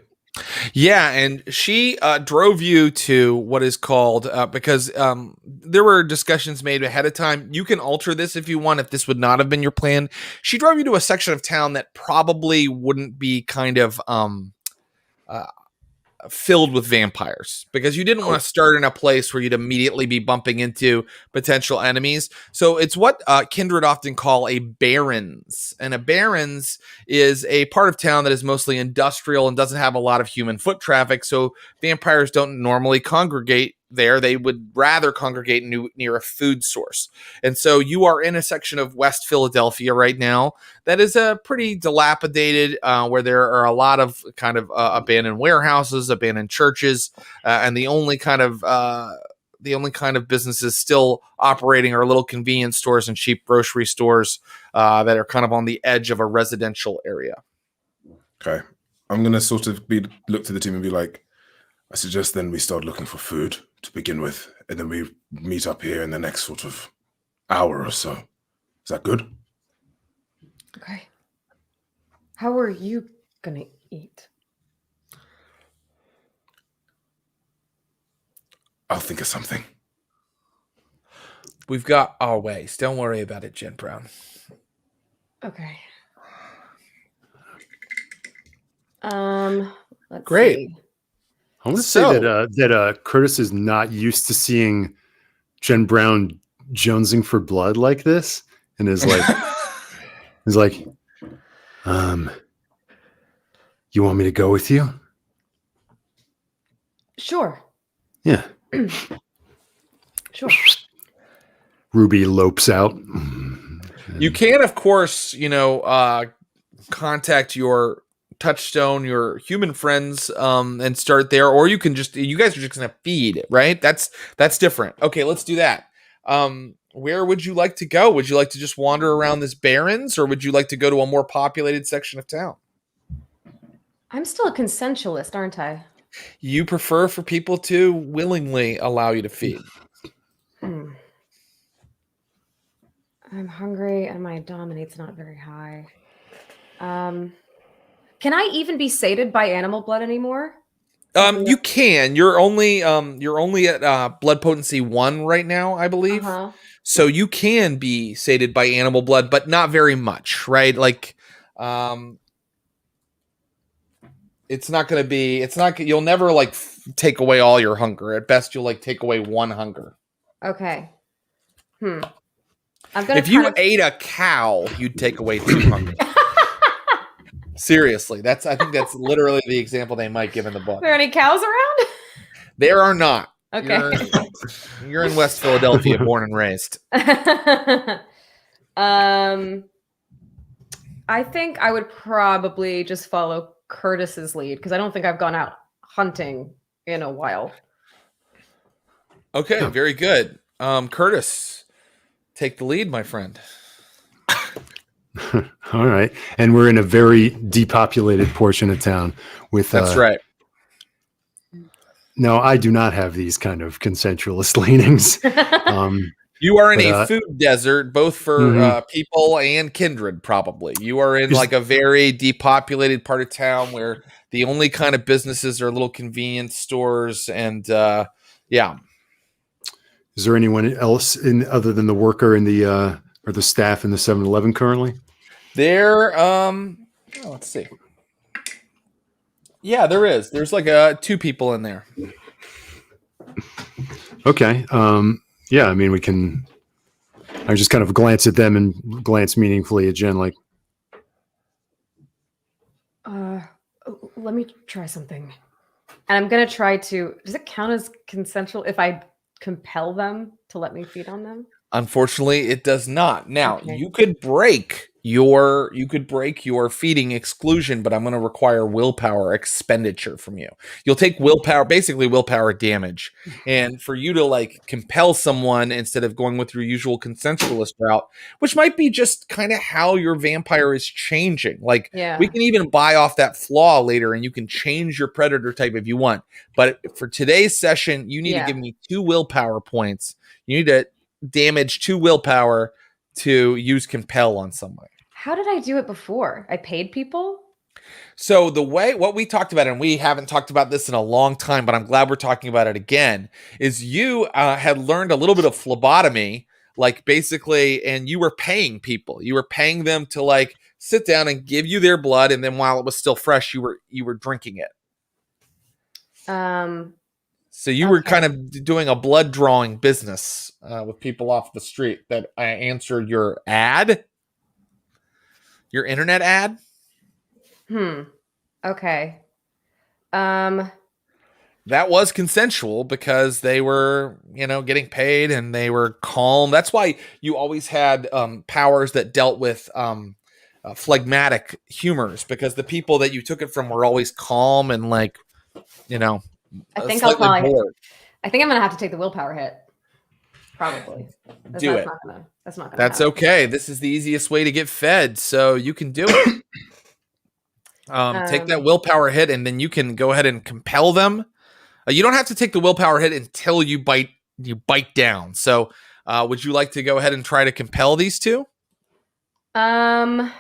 Yeah, and she drove you to what is called, because there were discussions made ahead of time. You can alter this if you want, if this would not have been your plan. She drove you to a section of town that probably wouldn't be kind of filled with vampires, because you didn't want to start in a place where you'd immediately be bumping into potential enemies. So it's what kindred often call a barrens, and a barrens is a part of town that is mostly industrial and doesn't have a lot of human foot traffic. So vampires don't normally congregate there. They would rather congregate near a food source. And so you are in a section of West Philadelphia right now that is a pretty dilapidated, where there are a lot of kind of abandoned warehouses, abandoned churches, and the only kind of businesses still operating are little convenience stores and cheap grocery stores that are kind of on the edge of a residential area.
Okay. I'm going to sort of look to the team and be like, I suggest then we start looking for food to begin with, and then we meet up here in the next sort of hour or so. Is that good?
Okay. How are you gonna eat?
I'll think of something.
We've got our ways. Don't worry about it, Jen Brown.
Okay. Let's
Great.
see.
I want to say that Curtis is not used to seeing Jen Brown jonesing for blood like this, and is like, you want me to go with you?
Sure.
Yeah.
Sure.
Ruby lopes out.
You can, of course, contact your touchstone, your human friends, and start there, or you guys are just gonna feed, right? That's different. Okay, let's do that. Where would you like to go? Would you like to just wander around this barrens, or would you like to go to a more populated section of town?
I'm still a consensualist, aren't I?
You prefer for people to willingly allow you to feed.
I'm hungry and my dominate's not very high. Can I even be sated by animal blood anymore?
You can. You're only at blood potency 1 right now, I believe. So you can be sated by animal blood, but not very much, right? Like, it's not going to be. You'll never like take away all your hunger. At best, you'll like take away 1 hunger.
Okay.
If you ate a cow, you'd take away 2 hunger. Seriously, I think that's literally the example they might give in the book.
Are there any cows around?
There are not.
Okay.
You're in West Philadelphia, born and raised.
I think I would probably just follow Curtis's lead because I don't think I've gone out hunting in a while.
Okay, very good. Curtis, take the lead, my friend.
All right. And we're in a very depopulated portion of town with
That's right.
No, I do not have these kind of consensualist leanings.
You are in a food desert, both for people and kindred, probably. You are in like a very depopulated part of town where the only kind of businesses are little convenience stores and yeah.
Is there anyone else other than the worker and the or the staff in the 7-Eleven currently?
There, let's see. Yeah, there is. There's like 2 people in there.
Okay. Yeah, I mean, I just kind of glance at them and glance meaningfully at Jen, like,
let me try something. And I'm going to try to, does it count as consensual if I compel them to let me feed on them?
Unfortunately, it does not. Now, you could break your feeding exclusion, but I'm going to require willpower expenditure from you. You'll take willpower, basically willpower damage. And for you to like compel someone instead of going with your usual consensualist route, which might be just kind of how your vampire is changing. Like we can even buy off that flaw later and you can change your predator type if you want. But for today's session, you need to give me 2 willpower points. You need to damage 2 willpower to use compel on somebody.
How did I do it before? I paid people?
So what we talked about, and we haven't talked about this in a long time, but I'm glad we're talking about it again, is you had learned a little bit of phlebotomy, like basically, and you were paying people. You were paying them to like sit down and give you their blood, and then while it was still fresh, you were drinking it. So you were kind of doing a blood drawing business with people off the street that answered your ad, your internet ad.
Okay.
That was consensual because they were, getting paid and they were calm. That's why you always had powers that dealt with phlegmatic humors, because the people that you took it from were always calm and like,
I think I'm going to have to take the willpower hit. Probably. That's not gonna
That's
happen.
okay. This is the easiest way to get fed, so you can do it. Take that willpower hit, and then you can go ahead and compel them. You don't have to take the willpower hit until you bite down. So, would you like to go ahead and try to compel these 2?
Um,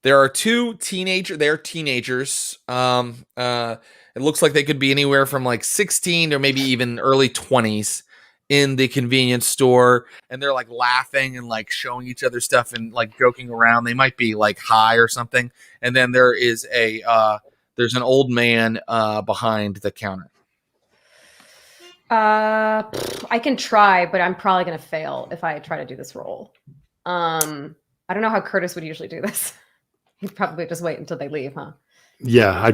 There are 2 teenagers. They're teenagers. It looks like they could be anywhere from like 16 or maybe even early 20s in the convenience store, and they're like laughing and like showing each other stuff and like joking around. They might be like high or something. And then there is there's an old man behind the counter.
I can try, but I'm probably going to fail if I try to do this roll. I don't know how Curtis would usually do this. He'd probably just wait until they leave, huh?
Yeah,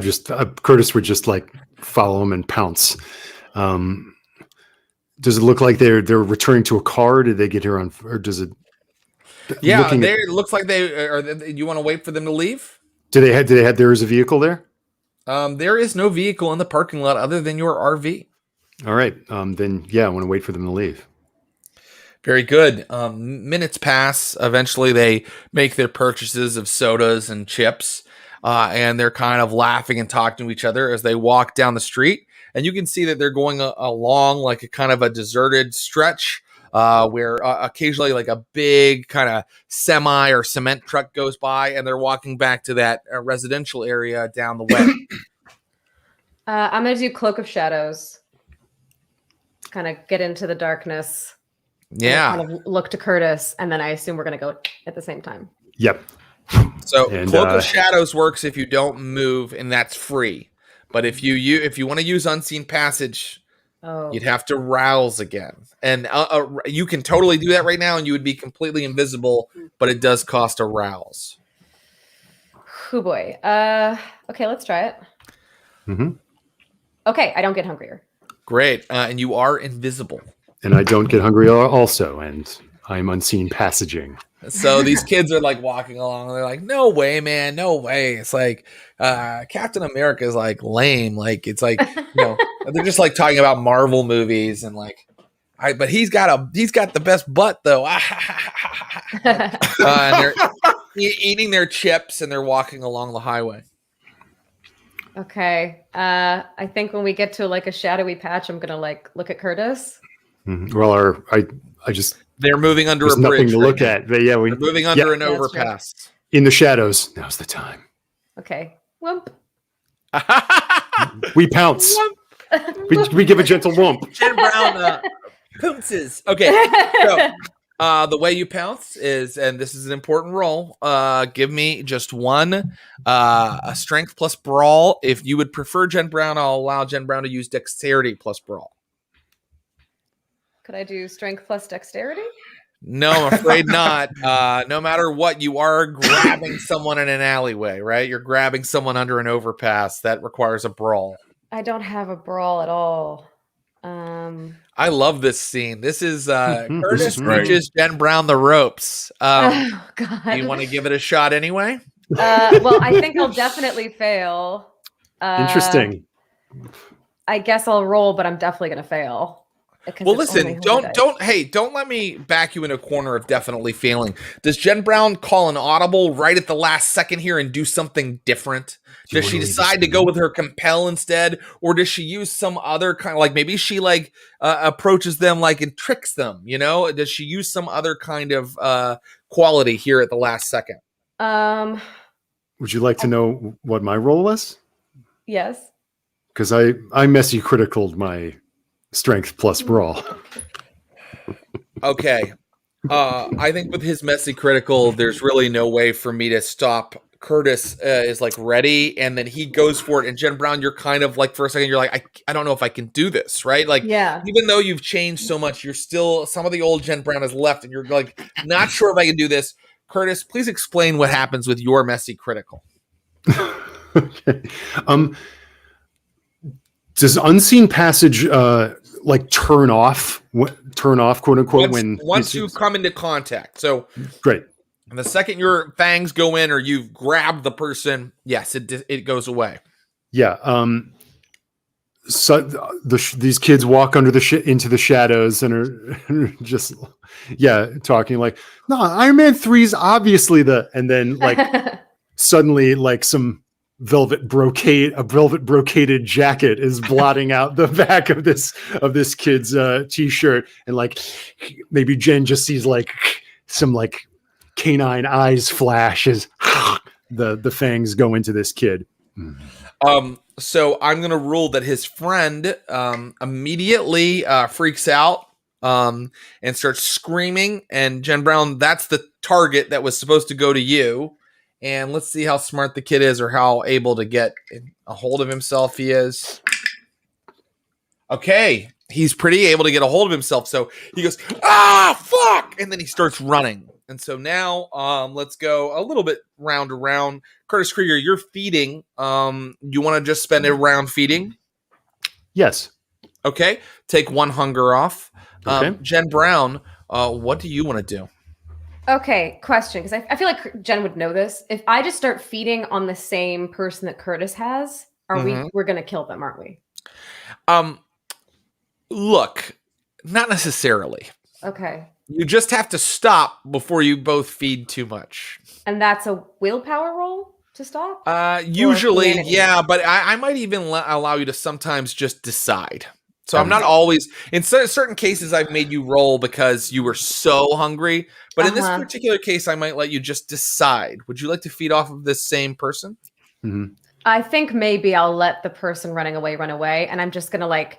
Curtis would just like follow him and pounce. Does it look like they're returning to a car? Did they get here on, or does it?
Yeah, it looks like they are. You want to wait for them to leave?
There is a vehicle there?
There is no vehicle in the parking lot other than your RV.
All right. Then yeah, I want to wait for them to leave.
Very good. Minutes pass. Eventually, they make their purchases of sodas and chips, and they're kind of laughing and talking to each other as they walk down the street. And you can see that they're going along like a kind of a deserted stretch where occasionally like a big kind of semi or cement truck goes by, and they're walking back to that residential area down the way.
I'm going to do Cloak of Shadows. Kind of get into the darkness.
Yeah.
Kind of look to Curtis, and then I assume we're going to go at the same time.
Yep.
So
And,
Cloak of Shadows works if you don't move, and that's free. But if you want to use Unseen Passage, you'd have to rouse again. And you can totally do that right now, and you would be completely invisible, but it does cost a rouse.
Oh boy. Okay, let's try it.
Mm-hmm.
Okay, I don't get hungrier.
Great. And you are invisible.
And I don't get hungry also, and I'm unseen passaging.
So these kids are like walking along, and they're like, "No way, man, no way!" It's like Captain America is like lame. Like it's like they're just like talking about Marvel movies and like, but he's got the best butt though. And they're eating their chips and they're walking along the highway.
Okay. I think when we get to like a shadowy patch, I'm gonna like look at Curtis.
Mm-hmm. Well,
They're moving under a bridge.
Nothing to look at. But yeah,
they're moving under an overpass.
In the shadows. Now's the time.
Okay. Whoomp.
We pounce. we give a gentle whoomp.
Jen Brown pounces. Okay. So the way you pounce is, and this is an important roll, give me just one a strength plus brawl. If you would prefer Jen Brown, I'll allow Jen Brown to use dexterity plus brawl.
Could I do strength plus dexterity?
No, I'm afraid not. No matter what, you are grabbing someone in an alleyway, right? You're grabbing someone under an overpass. That requires a brawl.
I don't have a brawl at all.
I love this scene. This is Curtis teaches Jen Brown the ropes.
Oh, God.
Do you want to give it a shot anyway?
Well, I think I'll definitely fail.
Interesting.
I guess I'll roll, but I'm definitely going to fail.
Well, listen, don't let me back you in a corner of definitely failing. Does Jen Brown call an audible right at the last second here and do something different? Does she decide to go with her compel instead? Or does she use some other kind of, like, maybe she like approaches them like and tricks them, Does she use some other kind of quality here at the last second?
Would you like to know what my role was?
Yes.
Because I messy criticaled my strength plus brawl.
Okay. I think with his messy critical, there's really no way for me to stop. Curtis is like ready, and then he goes for it. And Jen Brown, you're kind of like, for a second, you're like, I don't know if I can do this, right? Like,
yeah.
Even though you've changed so much, you're still, some of the old Jen Brown has left, and you're like, not sure if I can do this. Curtis, please explain what happens with your messy critical.
Okay. Does unseen passage like turn off, quote unquote,
once you come into contact? So
great.
And the second your fangs go in or you've grabbed the person, yes, it goes away.
Yeah. So these kids walk under into the shadows and are just talking like, no, Iron Man 3's obviously and then like suddenly like some velvet brocaded jacket is blotting out the back of this kid's t-shirt, and like maybe Jen just sees like some like canine eyes flash as the fangs go into this kid.
So I'm gonna rule that his friend immediately freaks out and starts screaming, and Jen Brown, that's the target that was supposed to go to you. And let's see how smart the kid is, or how able to get a hold of himself he is. Okay, he's pretty able to get a hold of himself. So he goes, fuck! And then he starts running. And so now let's go a little bit round to round. Curtis Krieger, you're feeding. You want to just spend a round feeding?
Yes.
Okay, take one hunger off.
Okay.
Jen Brown, what do you want to do?
Okay, question, because I feel like Jen would know this. If I just start feeding on the same person that Curtis has, we're going to kill them, aren't we?
Look, not necessarily.
Okay.
You just have to stop before you both feed too much.
And that's a willpower roll to stop?
Usually,
humanity?
yeah, but I might even allow you to sometimes just decide. So I'm not
Okay.
always, in certain cases, I've made you roll because you were so hungry. But in this particular case, I might let you just decide. Would you like to feed off of this same person?
Mm-hmm.
I think maybe I'll let the person running away run away. And I'm just going to like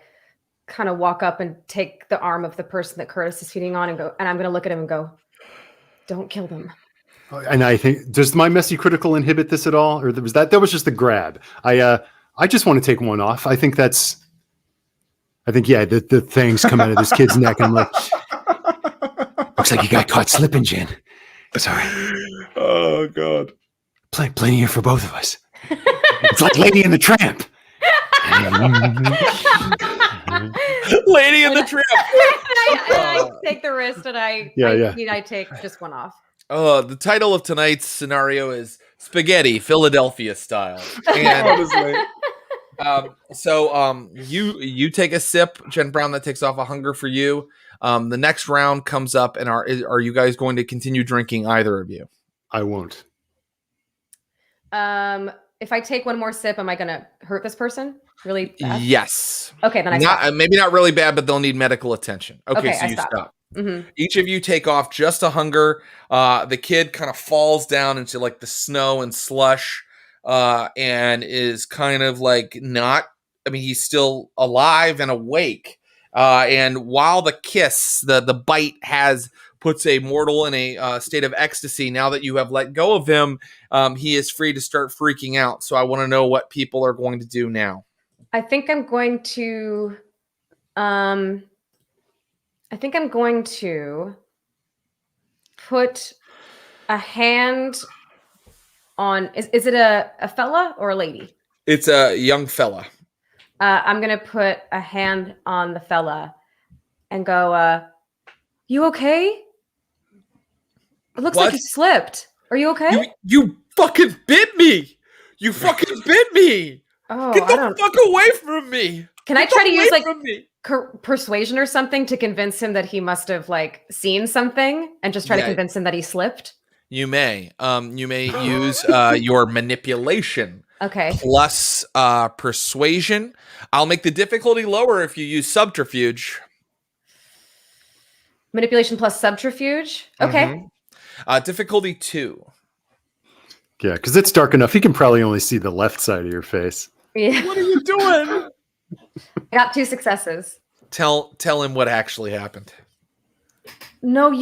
kind of walk up and take the arm of the person that Curtis is feeding on and go, and I'm going to look at him and go, don't kill them.
And I think, does my messy critical inhibit this at all? Or that was just the grab. I just want to take one off. I think the things come out of this kid's neck. And I'm like, looks like you got caught slipping, Jen. Sorry.
Oh God.
Plenty here for both of us. It's like Lady and the Tramp.
Lady in the Tramp.
I take the wrist and I take just one off.
The title of tonight's scenario is Spaghetti, Philadelphia style. And you take a sip, Jen Brown, that takes off a hunger for you. The next round comes up, and are you guys going to continue drinking, either of you?
I won't.
If I take one more sip, am I going to hurt this person really bad?
Yes.
Okay, then I stop.
Maybe not really bad, but they'll need medical attention. Okay, so you stop.
Mm-hmm.
Each of you take off just a hunger. The kid kind of falls down into like the snow and slush, and is kind of like he's still alive and awake. And while the kiss, the bite puts a mortal in a state of ecstasy, now that you have let go of him, he is free to start freaking out. So I want to know what people are going to do now.
I think I'm going to put a hand on. Is it a fella or a lady?
It's a young fella.
I'm gonna put a hand on the fella and go, you okay? It looks like you slipped. Are you okay?
You fucking bit me. You fucking bit me.
Oh,
get the fuck away from me.
Can I try to use like persuasion or something to convince him that he must have like seen something and just try to convince him that he slipped?
You may. You may use your manipulation.
Okay.
Plus persuasion. I'll make the difficulty lower if you use subterfuge.
Manipulation plus subterfuge. Okay.
Mm-hmm. Difficulty 2.
Yeah, because it's dark enough. He can probably only see the left side of your face.
Yeah.
What are you doing?
I got 2 successes.
Tell him what actually happened.
No,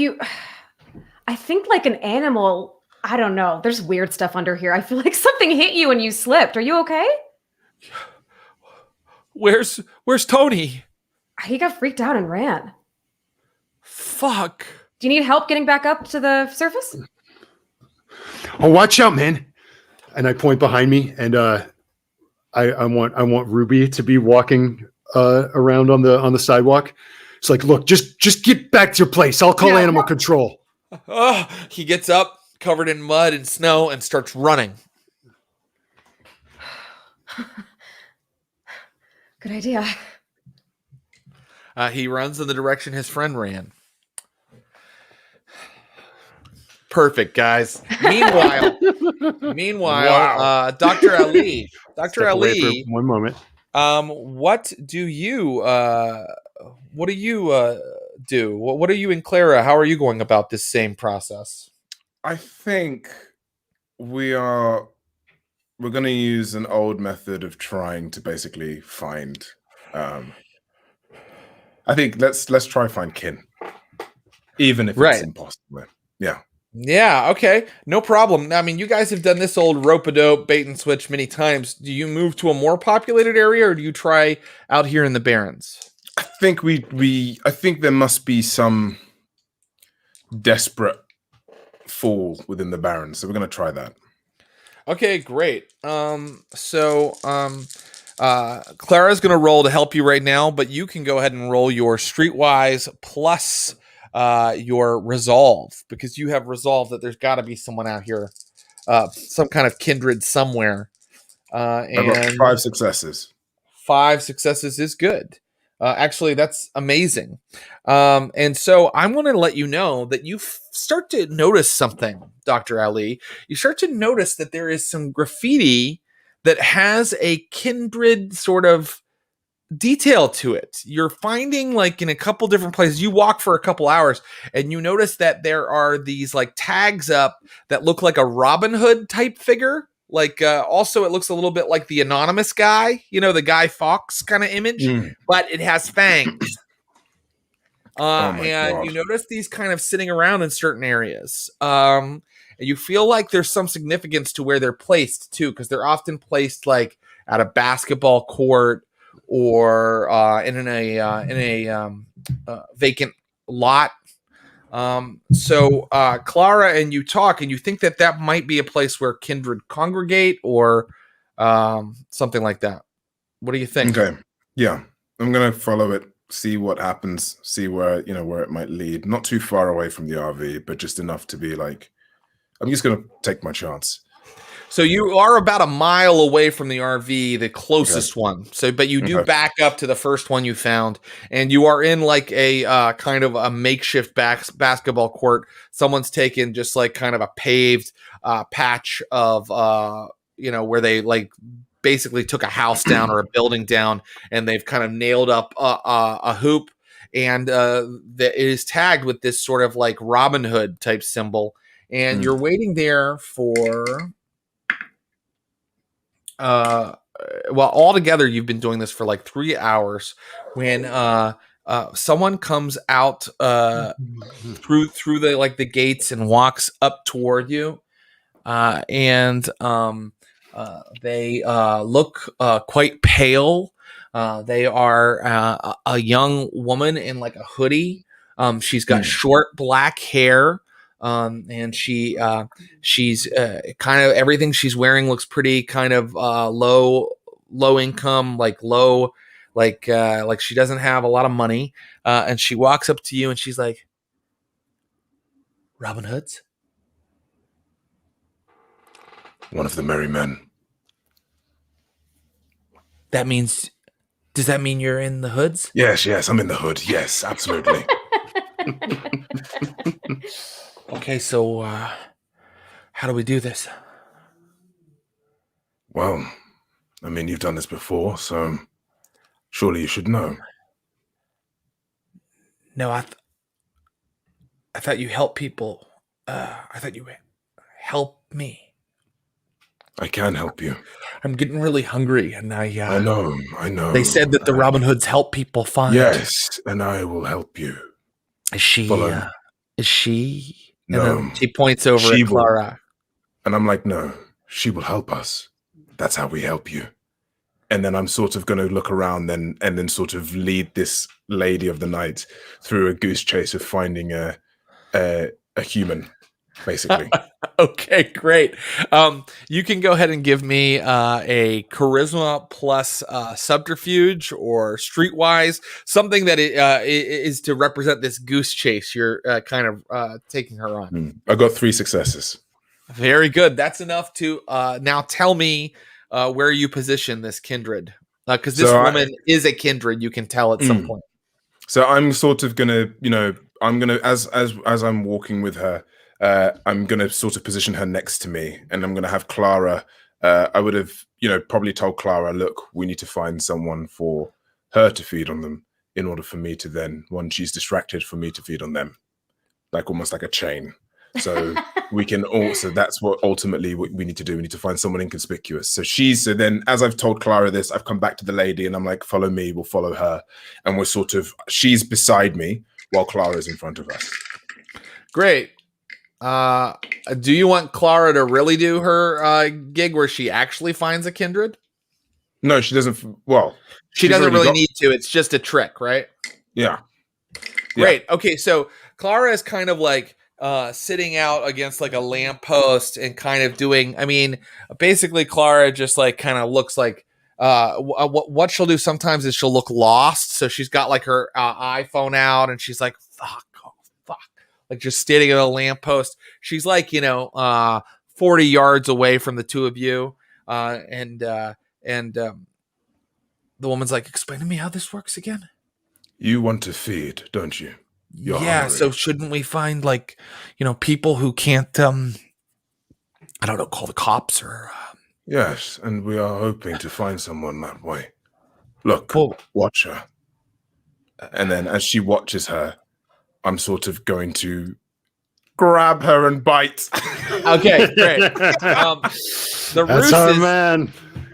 I think like an animal. I don't know. There's weird stuff under here. I feel like something hit you and you slipped. Are you okay?
Where's Tony?
He got freaked out and ran.
Fuck.
Do you need help getting back up to the surface?
Oh, watch out, man. And I point behind me, and I want Ruby to be walking around on the sidewalk. It's like, look, just get back to your place. I'll call animal control.
He gets up, covered in mud and snow, and starts running.
Good idea.
He runs in the direction his friend ran. Perfect, guys. Meanwhile, wow. Dr. Ali. Dr. Ali.
One moment.
What do you do? What are you and Clara? How are you going about this same process?
I think we're going to use an old method of trying to basically find. I think let's try find kin, even if it's impossible. Yeah.
Yeah. Okay. No problem. I mean, you guys have done this old rope-a-dope bait and switch many times. Do you move to a more populated area, or do you try out here in the Barrens?
I think I think there must be some desperate fool within the Barrens, so we're going to try that.
Okay, great. Clara's going to roll to help you right now, but you can go ahead and roll your streetwise plus your resolve, because you have resolve that there's got to be someone out here, some kind of kindred somewhere.
I got 5 successes.
5 successes is good. Actually, that's amazing. And so I'm going to let you know that you start to notice something, Dr. Ali. You start to notice that there is some graffiti that has a kindred sort of detail to it. You're finding like in a couple different places. You walk for a couple hours and you notice that there are these like tags up that look like a Robin Hood type figure. Like also it looks a little bit like the anonymous guy, the Guy Fawkes kind of image, but it has fangs. And
God.
you notice these kind of sitting around in certain areas. And you feel like there's some significance to where they're placed too, because they're often placed like at a basketball court or in a vacant lot. So Clara and you talk, and you think that might be a place where kindred congregate or something like that. What do you think?
Okay, yeah, I'm gonna follow it, see what happens, see where it might lead. Not too far away from the RV, but just enough to be like, I'm just gonna take my chance.
So you are about a mile away from the RV, the closest one. So, but you do back up to the first one you found, and you are in like a kind of a makeshift basketball court. Someone's taken just like kind of a paved patch of where they like basically took a house down or a building down, and they've kind of nailed up a hoop, and that is tagged with this sort of like Robin Hood type symbol, and you're waiting there for. Well, altogether you've been doing this for like 3 hours when someone comes out through the like the gates and walks up toward you, and they look quite pale. They are a young woman in like a hoodie. She's got short black hair. And she's kind of everything she's wearing looks pretty kind of low income, like low, like she doesn't have a lot of money. And she walks up to you and she's like, Robin Hoods?
One of the merry men.
Does that mean you're in the hoods?
Yes, I'm in the hood. Yes, absolutely.
Okay, so how do we do this?
Well, I mean, you've done this before, so surely you should know.
No, I thought you help people. I thought you help me.
I can help you.
I'm getting really hungry, and I
know.
They said that the Robin Hoods help people find.
Yes, and I will help you.
Is she? Is she?
No.
And she points over at Clara.
And I'm like, no, she will help us. That's how we help you. And then I'm sort of going to look around and then sort of lead this lady of the night through a goose chase of finding a human, basically.
Okay, great. You can go ahead and give me a charisma plus subterfuge or streetwise, something that is to represent this goose chase you're kind of taking her on.
I got 3 successes.
Very good. That's enough to now tell me where you position this kindred, because this woman is a kindred. You can tell at some point.
So I'm sort of gonna, I'm gonna as I'm walking with her. I'm going to sort of position her next to me, and I'm going to have Clara. I would have, probably told Clara, look, we need to find someone for her to feed on them in order for me to then, once she's distracted, for me to feed on them, like almost like a chain. So we can also, that's what ultimately what we need to do. We need to find someone inconspicuous. So then as I've told Clara this, I've come back to the lady and I'm like, follow me, we'll follow her. And we're sort of, she's beside me while Clara's in front of us.
Great. Do you want Clara to really do her gig where she actually finds a kindred?
No, she doesn't. Well,
she doesn't really need to. It's just a trick, right?
Yeah.
Great. Yeah. Okay, so Clara is kind of like sitting out against like a lamppost and kind of doing. I mean, basically, Clara just like kind of looks like. What she'll do sometimes is she'll look lost. So she's got like her iPhone out and she's like, fuck. Like just standing at a lamppost. She's like, 40 yards away from the two of you. And the woman's like, explain to me how this works again.
You want to feed, don't you? You're
Yeah,
hungry.
so shouldn't we find like, people who can't I don't know, call the cops or
Yes, and we are hoping to find someone that way. Look,
well,
watch her. And then as she watches her, I'm sort of going to grab her and bite.
okay, great. The
That's
ruse
our
is
man.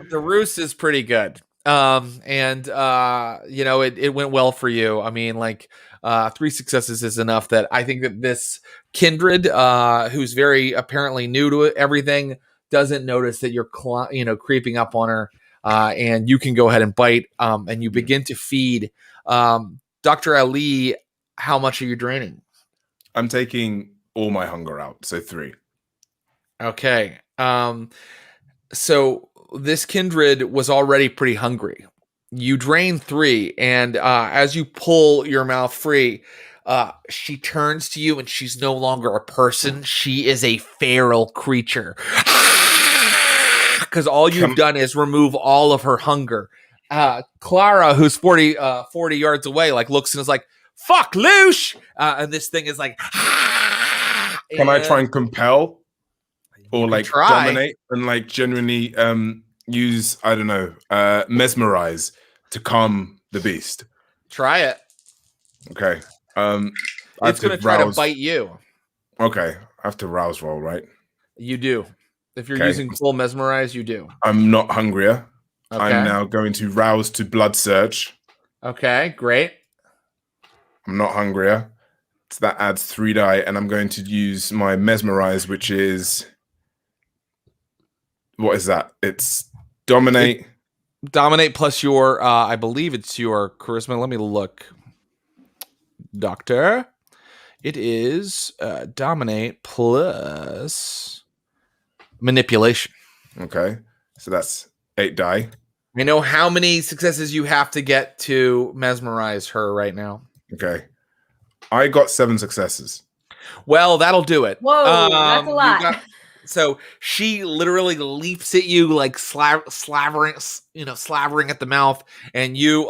the ruse is pretty good. And it went well for you. I mean, like 3 successes is enough that I think that this kindred, who's very apparently new to everything, doesn't notice that you're creeping up on her, and you can go ahead and bite, and you begin to feed. Dr. Ali, how much are you draining?
I'm taking all my hunger out, so 3.
Okay. So this kindred was already pretty hungry. You drain 3, and as you pull your mouth free, she turns to you, and she's no longer a person. She is a feral creature. Because all you've done is remove all of her hunger. Clara, who's 40 yards away, like looks and is like, "Fuck, Lush!" And this thing is like,
Can I try and compel or like
try.
dominate and like genuinely use, I don't know, mesmerize to calm the beast?
Try it.
Okay.
It's going to try to bite you.
Okay. I have to rouse roll, right?
You do. If you're
Okay.
using full mesmerize, you do.
I'm not hungrier.
Okay.
I'm now going to rouse to blood surge.
Okay, great.
I'm not hungrier. So that adds 3 die, and I'm going to use my mesmerize, which is, what is that? It's dominate.
Dominate plus your, I believe it's your charisma. Let me look. Doctor. It is dominate plus manipulation.
Okay. So that's 8 die.
I know how many successes you have to get to mesmerize her right now.
Okay. I got 7 successes.
Well, that'll do it.
Whoa, that's a lot.
So she literally leaps at you like slavering at the mouth, and you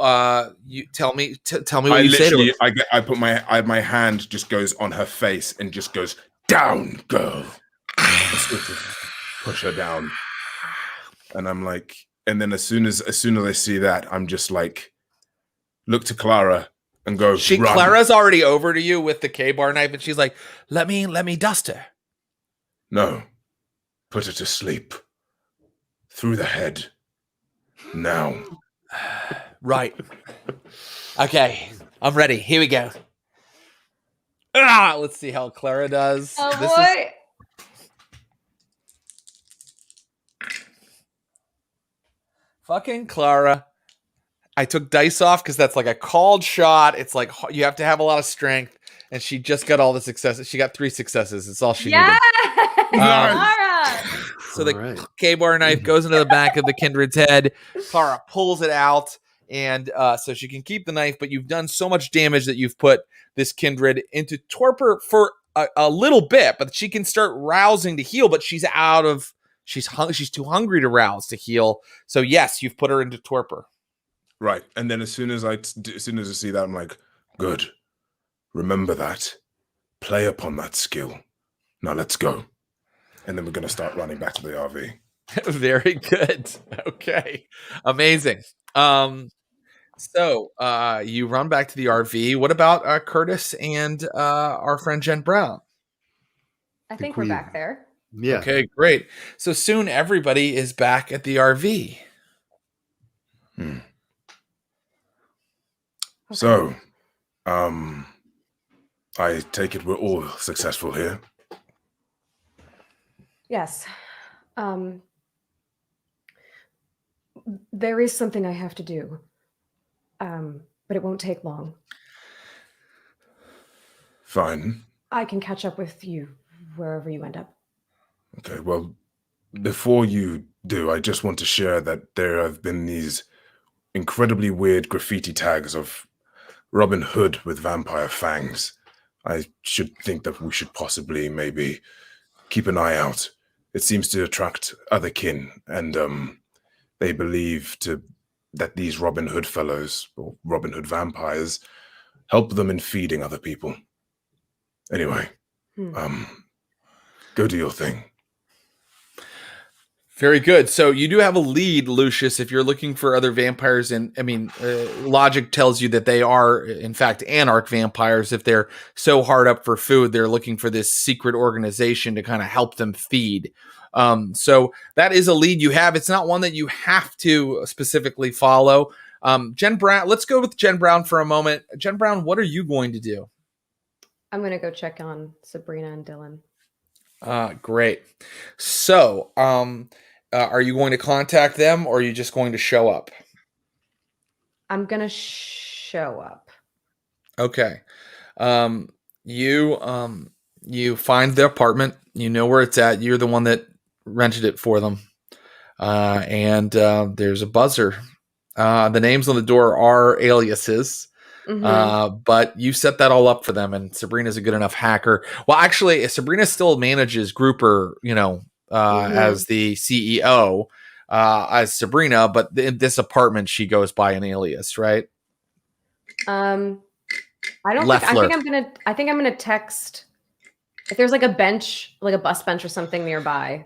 tell me what you say to her.
I put my hand just goes on her face and just goes, "Down, girl." Push her down, and I'm like, and then as soon as I see that, I'm just like, look to Clara and go. Run.
Clara's already over to you with the K-bar knife, and she's like, "Let me dust her."
No. Put her to sleep. Through the head. Now.
Right. Okay. I'm ready. Here we go. Let's see how Clara does.
Oh, boy.
Fucking Clara. I took dice off because that's like a called shot. It's like you have to have a lot of strength. And she just got all the successes. She got 3 successes. It's all she needed. So the K-bar knife goes into the back of the kindred's head. Clara pulls it out, and so she can keep the knife. But you've done so much damage that you've put this kindred into torpor for a little bit. But she can start rousing to heal. But she's she's too hungry to rouse to heal. So yes, you've put her into torpor.
Right, and then as soon as I see that, I'm like, good. Remember that. Play upon that skill. Now let's go. And then we're going to start running back to the RV.
Very good. Okay. Amazing. So you run back to the RV. What about Curtis and our friend Jen Brown?
I think we're back there.
Yeah.
Okay, great. So soon everybody is back at the RV.
Okay.
So, I take it we're all successful here.
Yes. There is something I have to do, but it won't take long.
Fine.
I can catch up with you wherever you end up.
Okay, well, before you do, I just want to share that there have been these incredibly weird graffiti tags of Robin Hood with vampire fangs. I should think that we should possibly maybe keep an eye out. It seems to attract other kin, and they believe to that these Robin Hood fellows, or Robin Hood vampires, help them in feeding other people. Anyway, go do your thing.
Very good. So you do have a lead, Lucius, if you're looking for other vampires. And I mean, logic tells you that they are, in fact, anarch vampires. If they're so hard up for food, they're looking for this secret organization to kind of help them feed. So that is a lead you have. It's not one that you have to specifically follow. Jen Brown, let's go with Jen Brown for a moment. Jen Brown, what are you going to do?
I'm going to go check on Sabrina and Dylan.
Great. So, are you going to contact them, or are you just going to show up?
I'm going to show up.
Okay. You find the apartment. You know where it's at. You're the one that rented it for them. And there's a buzzer. The names on the door are aliases. But you set that all up for them, and Sabrina's a good enough hacker. Well, actually, Sabrina still manages Grouper, as the CEO, as Sabrina, but in this apartment, she goes by an alias, right?
I don't
Leffler.
I think I'm gonna text if there's like a bench, like a bus bench or something nearby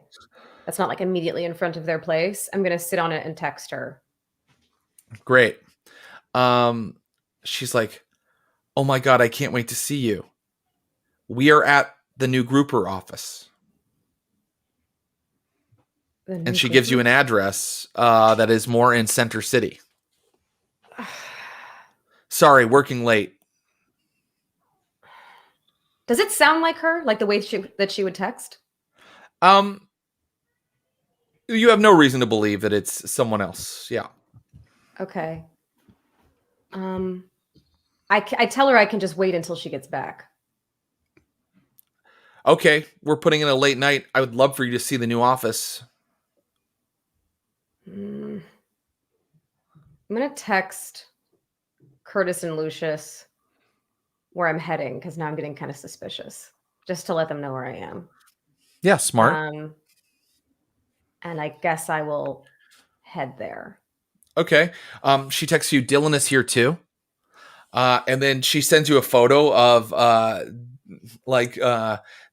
that's not like immediately in front of their place. I'm gonna sit on it and text her.
Great. She's like, "Oh my God, I can't wait to see you. We are at the new Grouper office." And she gives you an address that is more in Center City. Sorry, working late.
Does it sound like her? Like the way that she would text?
You have no reason to believe that it's someone else. Yeah.
Okay. I tell her I can just wait until she gets back.
Okay, we're putting in a late night. I would love for you to see the new office.
I'm going to text Curtis and Lucius where I'm heading, because now I'm getting kind of suspicious, just to let them know where I am.
Yeah, smart.
And I guess I will head there.
Okay. She texts you, Dylan is here too. And then she sends you a photo of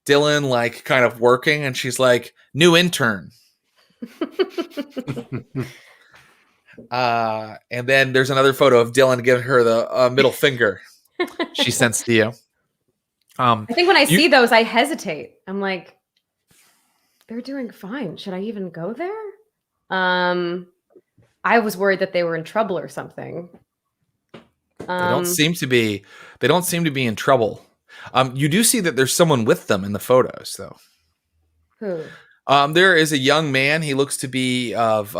Dylan like kind of working, and she's like, new intern. And then there's another photo of Dylan giving her the middle finger. She sends to you.
I think when I see those, I hesitate. I'm like, they're doing fine. Should I even go there? I was worried that they were in trouble or something.
They don't seem to be in trouble. You do see that there's someone with them in the photos, though.
Who?
There is a young man. He looks to be of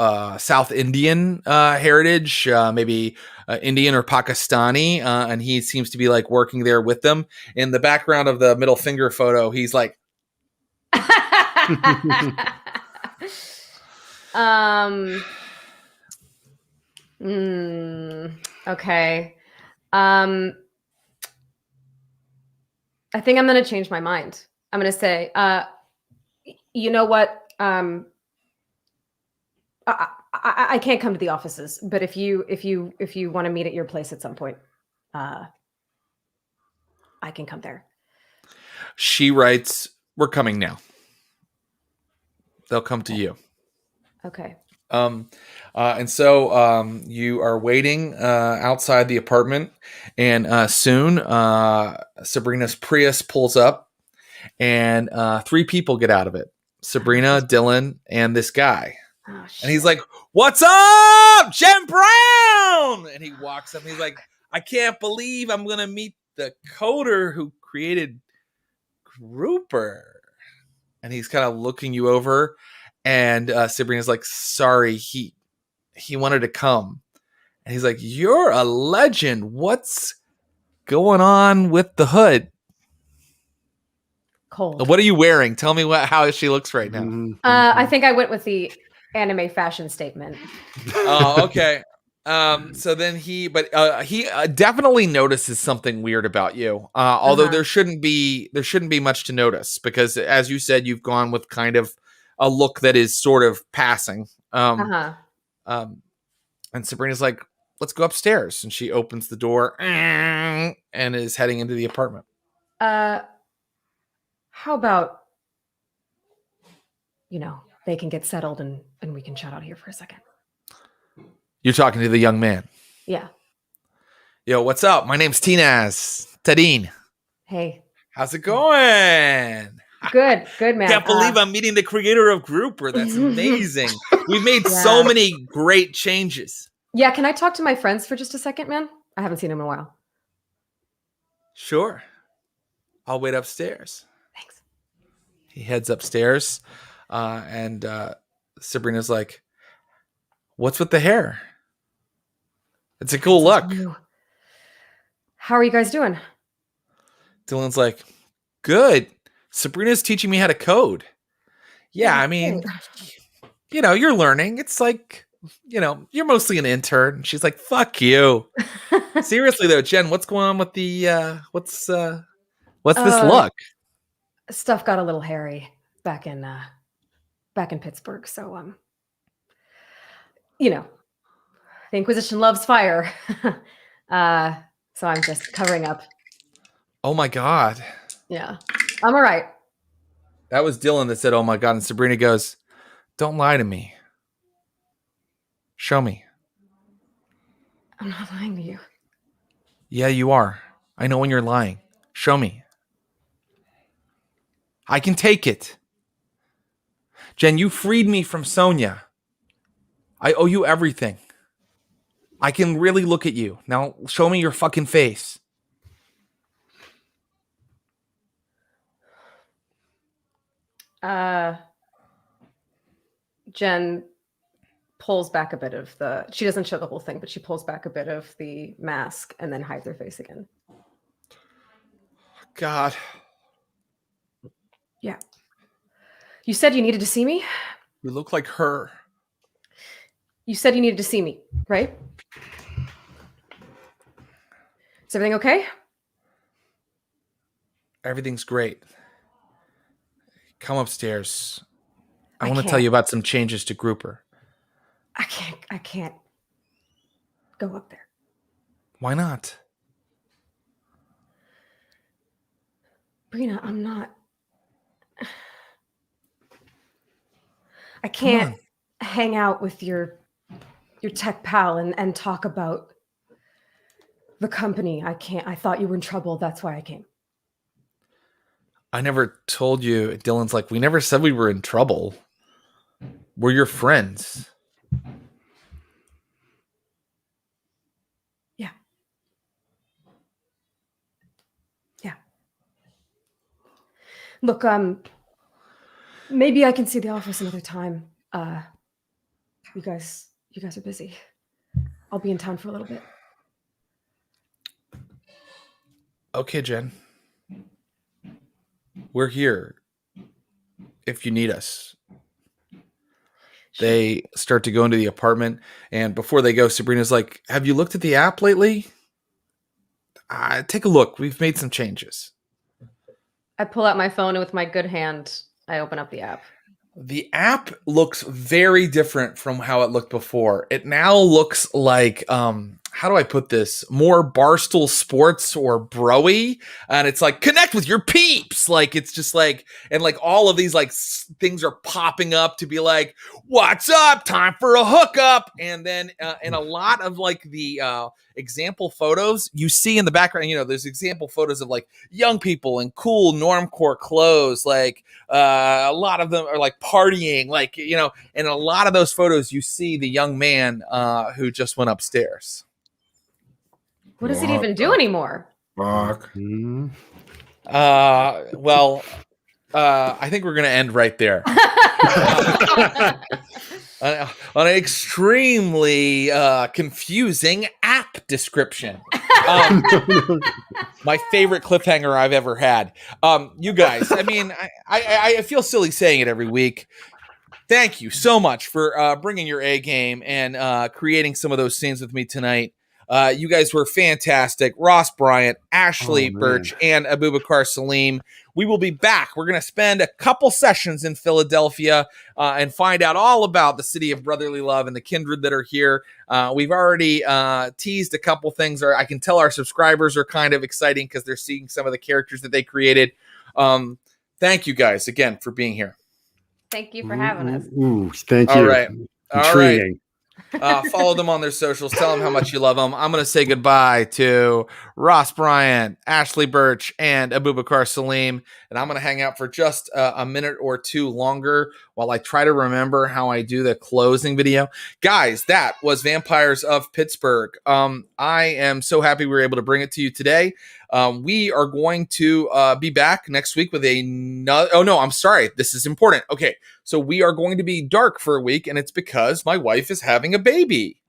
South Indian heritage, maybe Indian or Pakistani, and he seems to be like working there with them. In the background of the middle finger photo, he's like,
okay. I think I'm going to change my mind. I'm going to say, you know what? I can't come to the offices, but if you want to meet at your place at some point, I can come there.
She writes, we're coming now. They'll come to you.
Okay.
And so you are waiting outside the apartment, and soon Sabrina's Prius pulls up, and 3 people get out of it. Sabrina, Dylan, and this guy.
Oh,
and he's like, "What's up, Jen Brown?" And he walks up and he's like, "I can't believe I'm going to meet the coder who created Grouper." And he's kind of looking you over, and Sabrina's like, "Sorry, he wanted to come." And he's like, "You're a legend. What's going on with the hood?"
Cold.
What are you wearing? Tell me how she looks right now.
I think I went with the anime fashion statement.
Oh, okay. So then he definitely notices something weird about you. Although there shouldn't be much to notice, because as you said, you've gone with kind of a look that is sort of passing. And Sabrina's like, let's go upstairs. And she opens the door and is heading into the apartment.
How about, they can get settled and we can chat out here for a second.
You're talking to the young man.
Yeah.
Yo, what's up? My name's Tinaz. Tadine.
Hey.
How's it going?
Good, man.
Can't believe I'm meeting the creator of Grouper. That's amazing. We've made so many great changes.
Yeah, can I talk to my friends for just a second, man? I haven't seen them in a while.
Sure. I'll wait upstairs.
Thanks.
He heads upstairs, and Sabrina's like, what's with the hair? It's a cool look.
How are you guys doing?
Dylan's like, good. Sabrina's teaching me how to code. Yeah, I mean, you're learning. It's like, you're mostly an intern. She's like, fuck you. Seriously though, Jen, what's going on with the what's this look?
Stuff got a little hairy back in Pittsburgh, so the Inquisition loves fire. So I'm just covering up.
Oh my God.
Yeah. I'm all right.
That was Dylan that said, oh my God. And Sabrina goes, don't lie to me. Show me.
I'm not lying to you.
Yeah, you are. I know when you're lying. Show me. I can take it. Jen, you freed me from Sonia. I owe you everything. I can really look at you. Now show me your fucking face.
Jen pulls back a bit of she doesn't show the whole thing, but she pulls back a bit of the mask and then hides her face again.
God.
Yeah. You said you needed to see me?
You look like her.
You said you needed to see me, right? Is everything okay?
Everything's great. Come upstairs. I want to tell you about some changes to Grouper.
I can't go up there.
Why not?
Brina, I'm not. I can't hang out with your tech pal and talk about the company. I can't. I thought you were in trouble. That's why I came.
I never told you. Dylan's like, we never said we were in trouble. We're your friends.
Yeah. Yeah. Look, maybe I can see the office another time. You guys are busy. I'll be in town for a little bit.
Okay, Jen. We're here if you need us. They start to go into the apartment, and before they go, Sabrina's like, have you looked at the app lately? Take a look. We've made some changes.
I pull out my phone, and with my good hand, I open up the app.
The app looks very different from how it looked before. It now looks like, how do I put this? More Barstool Sports or Bro-y. And it's like, connect with your peeps. Like, it's just like, and like all of these like things are popping up to be like, what's up? Time for a hookup. And then in a lot of like the example photos you see in the background, there's example photos of like young people in cool normcore clothes. Like a lot of them are like partying, like, and a lot of those photos you see the young man who just went upstairs.
What does it even do anymore?
Fuck.
Well, I think we're going to end right there. On an extremely confusing app description. My favorite cliffhanger I've ever had. You guys, I mean, I feel silly saying it every week. Thank you so much for bringing your A game and creating some of those scenes with me tonight. You guys were fantastic. Ross Bryant, Ashley
Oh, man.
Burch, and ABUBAKAR Salim. We will be back. We're going to spend a couple sessions in Philadelphia and find out all about the city of brotherly love and the kindred that are here. We've already teased a couple things. I can tell our subscribers are kind of exciting because they're seeing some of the characters that they created. Thank you guys again for being here.
Thank you for having us.
Ooh, thank you.
All right.
Intriguing.
Follow them on their socials. Tell them how much you love them. I'm going to say goodbye to Ross Bryant, Ashley Burch, and ABUBAKAR Salim. And I'm going to hang out for just a minute or two longer while I try to remember how I do the closing video. Guys, that was Vampires of Pittsburgh. I am so happy we were able to bring it to you today. We are going to be back next week with another. Oh, no, I'm sorry. This is important. Okay. So we are going to be dark for a week, and it's because my wife is having a baby.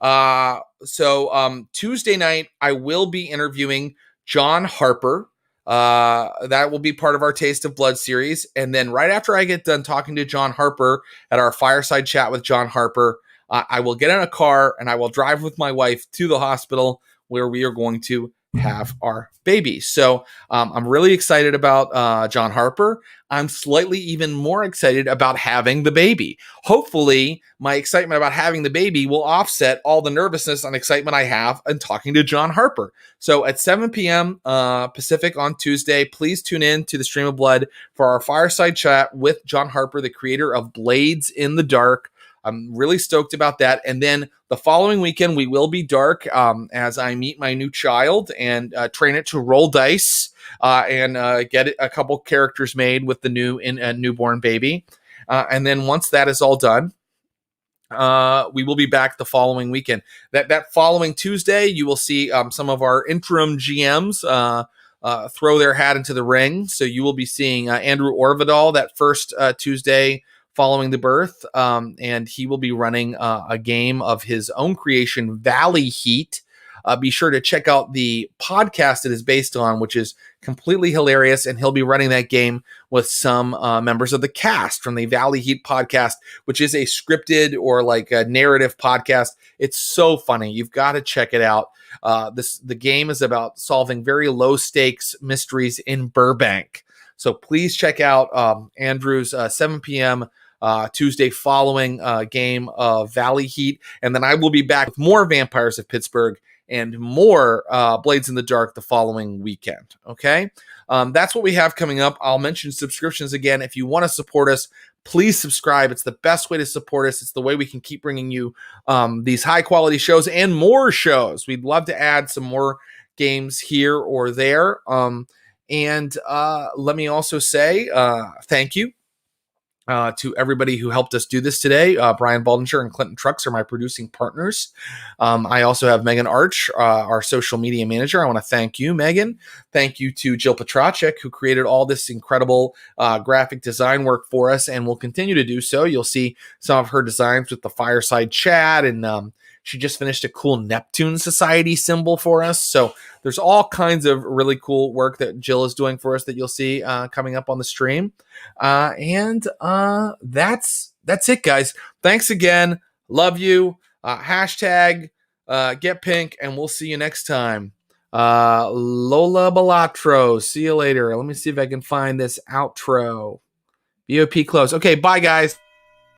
So Tuesday night, I will be interviewing John Harper. That will be part of our Taste of Blood series. And then right after I get done talking to John Harper at our fireside chat with John Harper, I will get in a car and I will drive with my wife to the hospital where we are going to have our baby. So I'm really excited about John Harper. I'm slightly even more excited about having the baby. Hopefully, my excitement about having the baby will offset all the nervousness and excitement I have in talking to John Harper. So at 7 p.m. Pacific on Tuesday, please tune in to the Stream of Blood for our fireside chat with John Harper, the creator of Blades in the Dark. I'm really stoked about that. And then the following weekend, we will be dark as I meet my new child and train it to roll dice and get a couple characters made with the newborn baby. And then once that is all done, we will be back the following weekend. That following Tuesday, you will see some of our interim GMs throw their hat into the ring. So you will be seeing Andrew Orvidal that first Tuesday following the birth, and he will be running a game of his own creation, Valley Heat. Be sure to check out the podcast it is based on, which is completely hilarious, and he'll be running that game with some members of the cast from the Valley Heat podcast, which is a scripted or like a narrative podcast. It's so funny. You've got to check it out. The game is about solving very low stakes mysteries in Burbank. So please check out Andrew's 7 p.m. Tuesday following game of Valley Heat. And then I will be back with more Vampires of Pittsburgh and more Blades in the Dark the following weekend. Okay? That's what we have coming up. I'll mention subscriptions again. If you want to support us, please subscribe. It's the best way to support us. It's the way we can keep bringing you these high quality shows and more shows. We'd love to add some more games here or there. And let me also say thank you to everybody who helped us do this today. Brian Baldinger and Clinton Trucks are my producing partners. I also have Megan Arch, our social media manager. I want to thank you, Megan. Thank you to Jill Petracek, who created all this incredible graphic design work for us and will continue to do so. You'll see some of her designs with the fireside chat, and she just finished a cool Neptune Society symbol for us. So there's all kinds of really cool work that Jill is doing for us that you'll see coming up on the stream. And that's it, guys. Thanks again. Love you. Hashtag get pink, and we'll see you next time. Lola Balatro. See you later. Let me see if I can find this outro. BOP close. Okay, bye, guys.